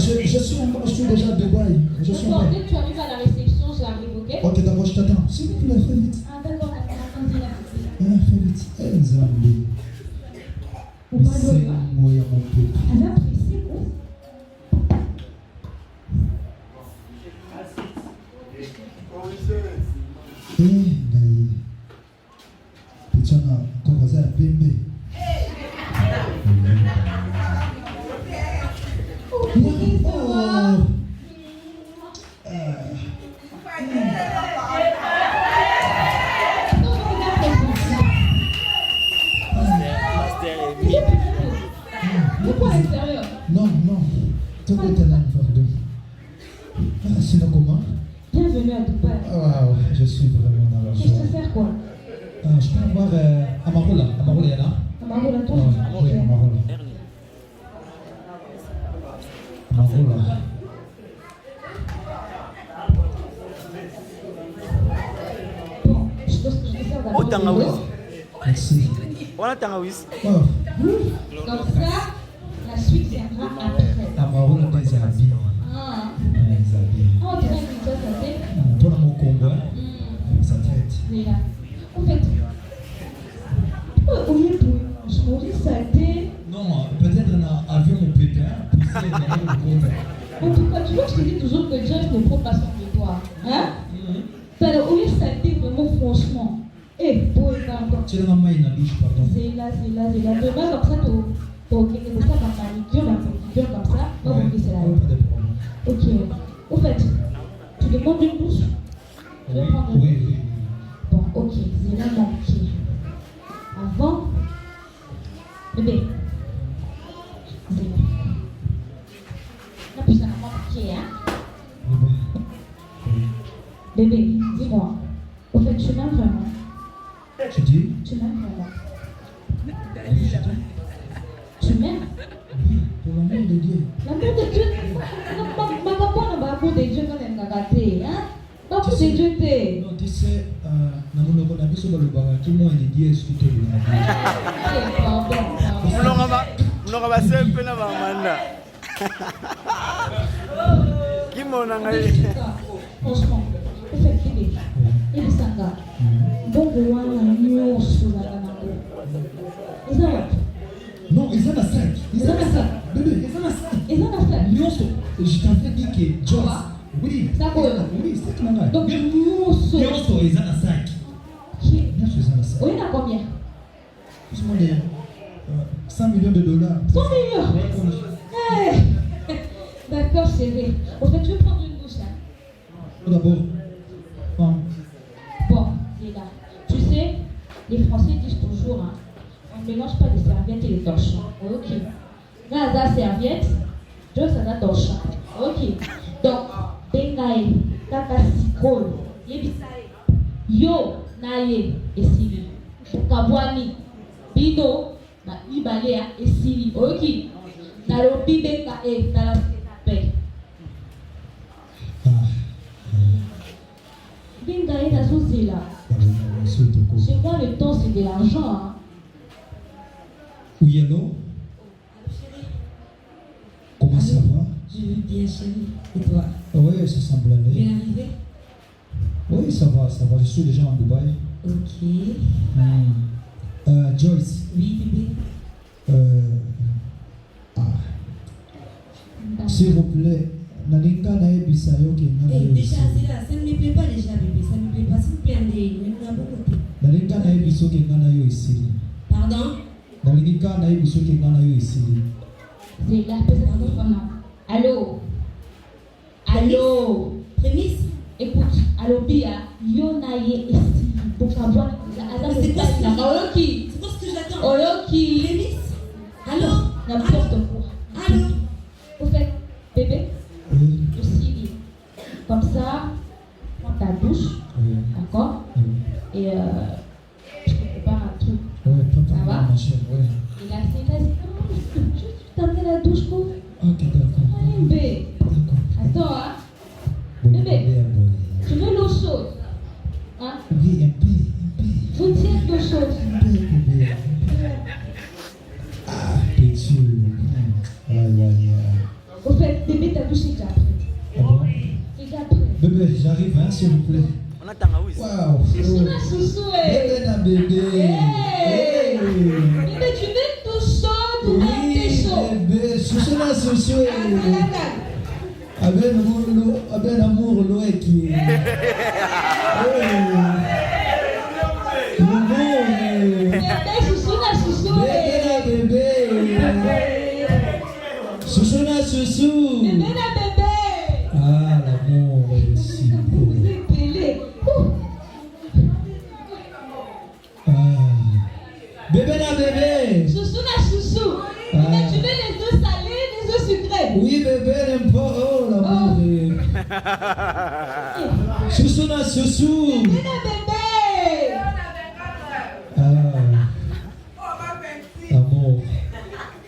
Je suis déjà à Dubaï. Je suis D'accord, dès que tu arrives à la réception, j'arrive, ok? Ok, d'accord, je t'attends. S'il vous plaît, fais vite. Ah d'accord, attendez là. Fais vite. Zambi. Ou pas C'est moi, mon peu. Elle a apprécié quoi? Ngaï. Pichana, comme ça, bébé. Pourquoi à l'extérieur? Non. Tout est là, pardon. Sinon, comment? Bienvenue à Dubaï. Waouh, je suis vraiment dans la Je joie. peux faire quoi? Je peux avoir Amarola. Amarola, Yana? Amarola, toi? Oui, Amarola. Amarola. Bon, je pense que je vais faire d'abord. Autant à oui. Merci. Voilà, Tangawis. Oh, Comme ça, la suite viendra après. Amarola, des habits. Ah, Des habits. on dirait que ça fait. Pour mon Congo, ça traite. Mais là, en fait, au lieu de je m'aurais salté. Non, peut-être un avion au pépin, puis c'est le Congo. En tout cas, tu vois, je te dis toujours que Dieu ne prend pas soin de toi. Hein? Alors, au lieu de salter vraiment franchement, et pour être encore. Tu l'as maman, il n'a biche, pardon. C'est là. Demain, comme ça, pour que ça, ma manicure comme ça, va vous laisser là. Pas de problème. Ok. Au fait, tu demandes une douche? Je vais prendre une douche. Oui. Bon, ok, c'est là manqué. Avant Bébé. N'appuie ça dans mon pied, hein. Bébé, dis-moi. Au fait, tu m'aimes vraiment? Tu dis? Tu m'aimes vraiment? Tu m'aimes? Pour l'amour de Dieu. L'amour de Dieu? Ma papa n'a pas l'amour de Dieu quand elle m'a gâté, hein? L'amour de Dieu, t'es. Non, tu sais, dans mon nom, on a vu sur le bar, tout le monde est dit, est-ce que tu es mnoga basempe na bamanda kimona ngai Franchement, au fait, bébé, il s'en va. Donc, on a un sur la nango. Ils ont non, ils ont la 5. Ils ont la 5. Bébé, ils ont la 5. Ils ont la 5. Nyonso. Je t'avais dit que Joyce. Oui. Ça quoi? Oui, c'est tout normal. Donc, Nyonso. Nyonso, ils ont la 5. Nyonso, ils ont la 5. Oui, il y a combien? Plus ou moins 100 millions de dollars. 100 millions? Hey. D'accord, chérie. Au fait, tu veux prendre une douche, hein? D'abord. Bon, les gars, tu sais, les Français disent toujours, hein, on ne mélange pas les serviettes et les torchons. Ok. Là, la serviette, Dieu, ça a torchon. Ok. Donc, Bengae, Kaka Sikol, Yebisae, Yo, Naye, et Sili. Kabwani, Bino, na Ibalea, et Sili. Ok. Nalobi Bengae, Nalabe. Bengae, t'as souci là. Chez moi, le temps, c'est de l'argent. Hein. Oui, allô? Comment ça va? Je vais bien, chérie. Et toi? Oui, ça semble aller. Bien arrivé? Oui, ça va, ça va. Je suis déjà en Dubaï. Ok. Joyce. Oui, bébé. S'il vous plaît, Nalinka nae bisayo ke Eh, déjà, c'est là. Ça ne me plaît pas déjà, bébé. Ça ne me plaît pas. S'il vous plaît, Nalinka nae biso ke ngana yo isili. Pardon? Nalinka nae biso ke ngana yo isili. C'est là, peut-être. Allô? Allô? Prémisse? Écoute, allô, Bia, Yonaye ici. Pour savoir, c'est quoi ce que Oloki. C'est quoi ce que j'attends? Oloki. Prémisse? Allô? N'importe quoi. Allô? Au fait, bébé, Oui. aussi, comme ça, prends ta douche, Oui. d'accord? Et je te prépare un truc. Oui, papa, Ça va? ma chère, oui. Et là, c'est là, je t'amène la douche, quoi. Ok, d'accord. Allez, bébé. D'accord. Attends, hein. Bon, Bébé. bon. Tu veux l'eau chaude? Hein? Oui, un peu. Faut dire l'eau chaude. Bébé. Ah, petit. Aïe, aïe, aïe. Au fait, bébé, ta douche est déjà prête. Ah bon? C'est déjà prêt. Bébé, j'arrive, hein, s'il vous plaît. on attend où ici Waouh. Chouchou, ma chouchou, Bébé, la bébé. Hey. Bébé, tu veux une douche chaude ou un thé chaud? Oui, bébé, chouchou la chouchou. Aben amour, l'eau est qui. Bébé, chouchou, la chouchou. Bébé, chouchou la chouchou. Bébé, la bébé. Ah, l'amour est si beau. Vous êtes pelé. Bébé la bébé. Chouchou, la chouchou. Bébé, tu veux les œufs salés, les œufs sucrés? Oui, bébé, n'importe. Oh, l'amour est. Chouchou la chouchou. Bébé, la bébé. L'amour.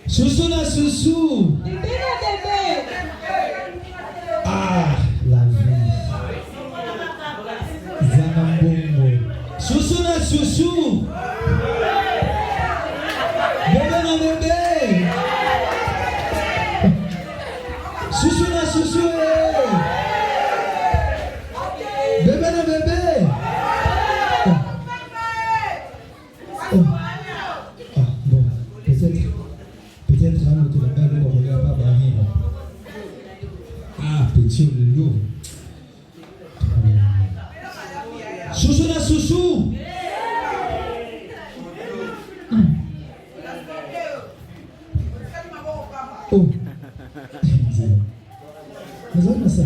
Chouchou la chouchou. Bébé, la bébé. Ah, la vie. Zanambongo. Chouchou la chouchou. Bébé la bébé. Chouchou la chouchou. Bébé la bébé. Oh. Ah, bon, peut-être là, le téléphone ne regarde pas Bahine. Ah, petit le loup. Chouchou la chouchou. Oh. Mais on a ça.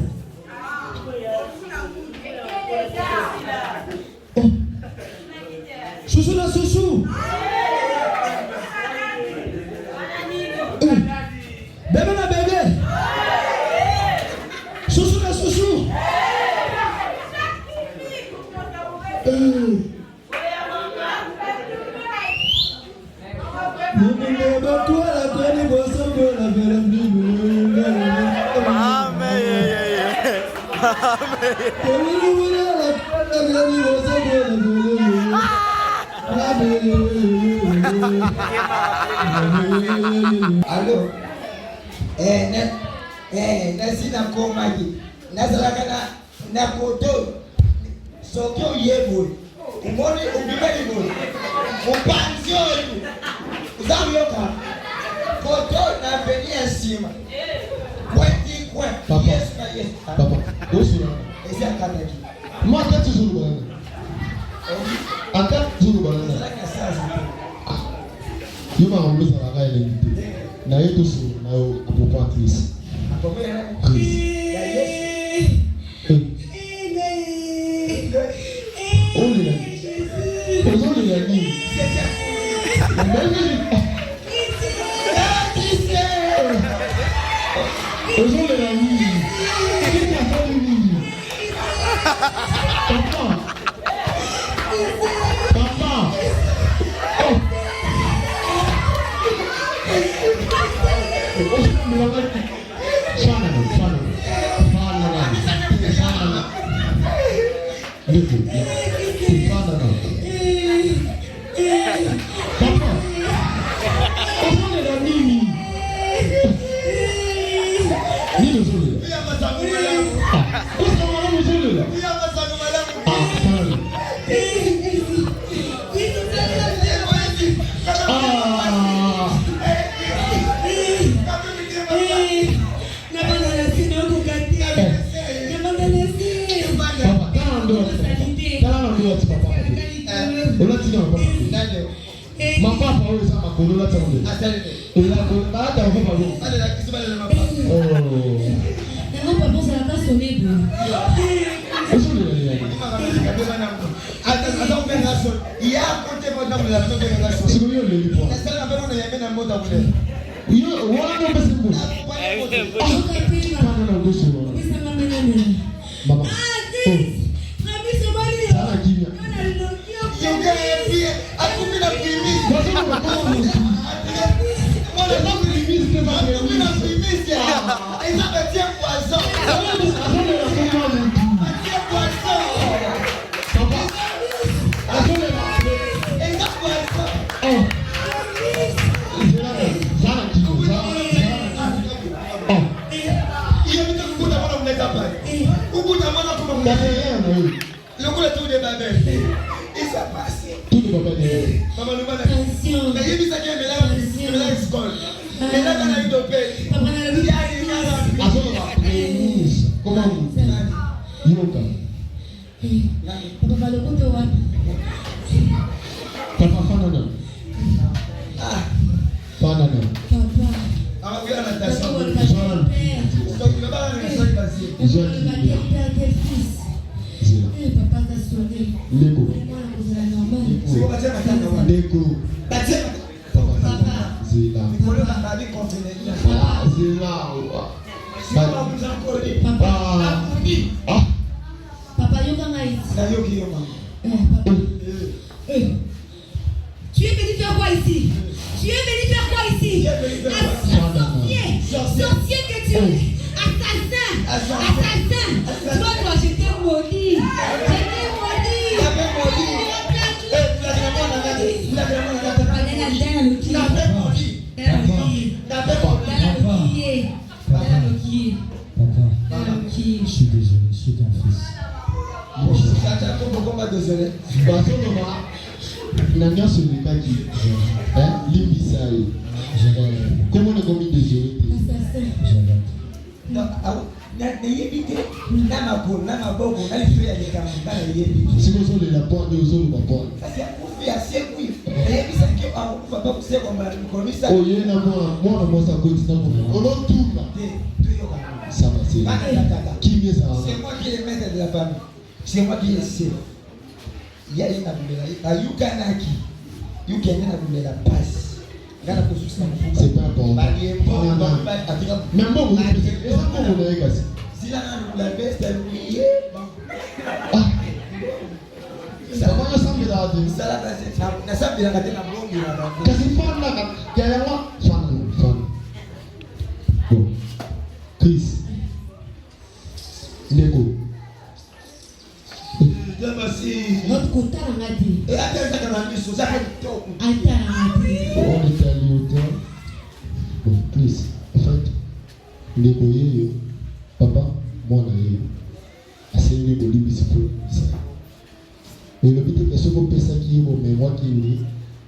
Oh. Chouchou la chouchou. Allô? Nasi na komaki. Nazalaka na koto. Soki oyebo. Umoni ubimeli bo. Upanzi oyo. Uzamuyoka. Koto na beni ensima. Kwenti kwen. Papa. Yes. Papa, osura. Esi akataki. Moi, quand tu joues le banana. Quand tu joues le banana. Nazalaka sasa. Tu m'as enlevé ça la gaille l'évité. Na yeto so na yo apopo Chris. Chris. Only la. Only la ni. Only la ni. Qui a fait ni? Papa. Ma papa always have a colola today. Il a colola dans le ballon. Non, papa, ça n'a pas sonné. Tu es venu faire quoi ici? Tu es venu faire quoi ici? Sorcier que tu es. Assassin. Toi, je t'ai maudit. Je suis désolé, je suis ton fils. Désolé. La nuance n'est pas dit. L'imbisaï. Comment on a commis désolé? Si vous avez la porte, vous avez la porte. Oh, il y a moi, ça continue. On a tout là. Ça va, c'est qui est ça? C'est moi qui est le maître de la famille. C'est moi qui est chef. Il y a une Yukanaki. Yukanaki la passe. C'est pas bon. Même bon, vous avez cassé. Si la baisse, elle est ça va, ça me l'a dit. Ça l'a passé. Ça me l'a dit. kasi fanda ya yango fanda bon Chris ndeko notre compte à la dit Et attends, on à l'auteur. Bon, Chris, en fait, ndeko yeyo papa mwana yeyo asengi bolibisi po ça. Et le but est que ce qu'on peut ça qui est bon mais moi qui ni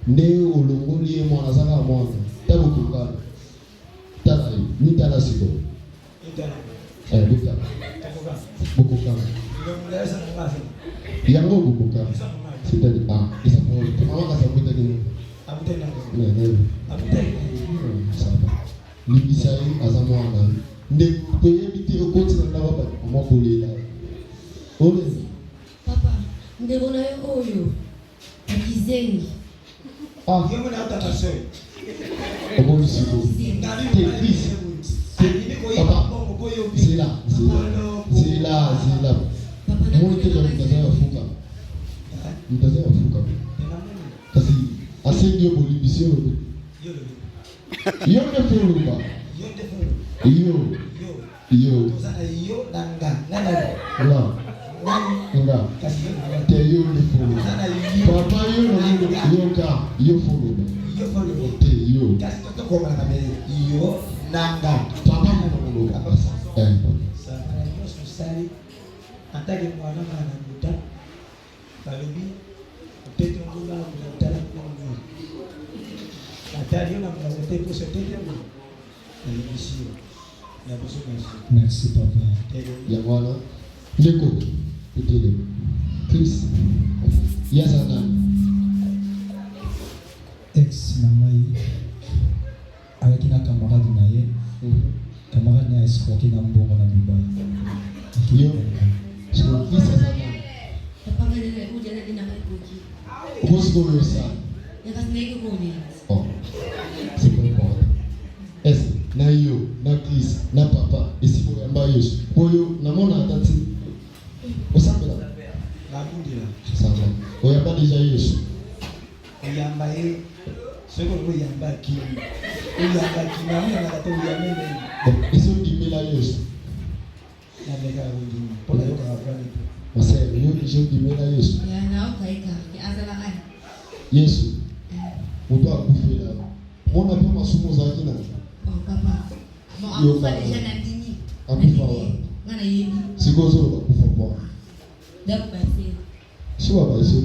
nde olongoli ye mwana zaka mwana tabo kungana tala ni tala siko bita bokokana yango bokokana c'est-à-dire isa pour maman ka sabota ni ça va libisa yi azamo ana nde ko yebiti ko continue na baba mo ko lela ole papa ndeko na yo oyo akizengi yemo na ta passion obo siko c'est là moi que mtazama fuka kasi asengi bolibisio yo ne fuluba yo nanga nga te yo ne fuluba papa yo no yo ka yo fuluba te yo kasi to ko mala kabe yo nanga papa mo fuluba sali atake mwana na muta balobi tete ngula na tala ngula atari na mwana tete pour se tete mo ici na besoin Merci papa. ya mwana ndeko utele Chris yazana Ex Namaï avec un camarade naïe. Camarade n'a escroqué dans bon na Dubaï. yo so Chris yazana papa ngene ko jana dina ko Rosco ça. Oh. C'est pas important. Est-ce na yo, na Chris, na papa, et si vous yamba Yesu. Oyo na mona atati. Osambela. La kundila. Ça va. Oyamba déjà Yesu. Oyamba ye. Seko ko yamba ki. Oyamba ki na mwana na to yamba. Bon, et si on dit la Yesu. Na mega rundi. Pour la yoka afani. Parce que yo qui je dis la Yesu. Ya na okaika, ya azala ai. Yesu. On doit bouffer là. On a pas ma soumo zakina. Oh papa. Bon, akufa déjà na dini. Akufa. Ngana yebi. Sikozo bakufa kwa. D'accord, c'est. Soit ba Yesu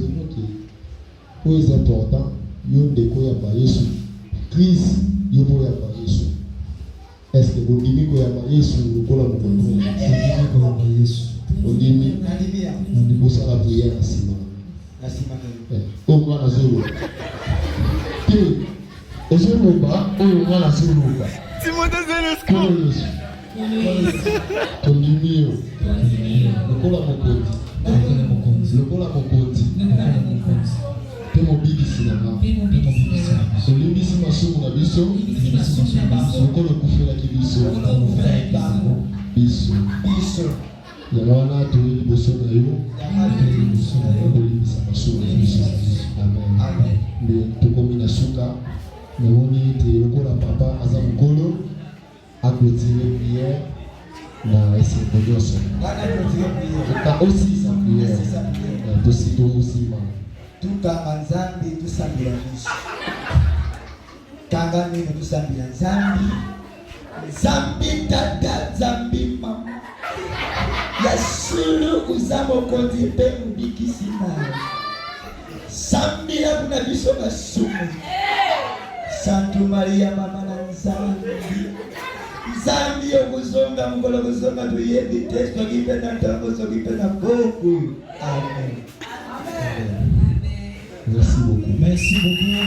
qui est important, yo ndeko ya ba Yesu. Chris yo mo ya ba Yesu. Est-ce que vous dites que ya ba Yesu lokola mo ko? C'est ko ya ba Yesu. Ondimi Nalibia. ndiko sala prière na sima. Na sima na. O mwana zolo. Ke ezolo ba o mwana zolo ba. Timothée Zelensko. Ondimi yo. Lokola mo ko. Lokola mokonzi te mobikisi na nga olibisi masumu na biso lokola okufelaki biso yango wana toye liboso na yo olibisa masumu na biso amen nde tokomi na suka namoni ete lokola papa aza mokolo aklotire prière na esengo nyonso aussi sa prière tosito mosima tukanga nzambi tusambila miso kanga mino tusambila nzambi nzambi tata nzambi mama yasulu uza mokonzi mpe mobikisi nayo sambila kuna biso basumu santu maria mama na nzambi nzambi okuzonga mukolo kuzonga tuyebi te soki mpe na ntango soki mpe na boku amen. Merci beaucoup. Merci beaucoup.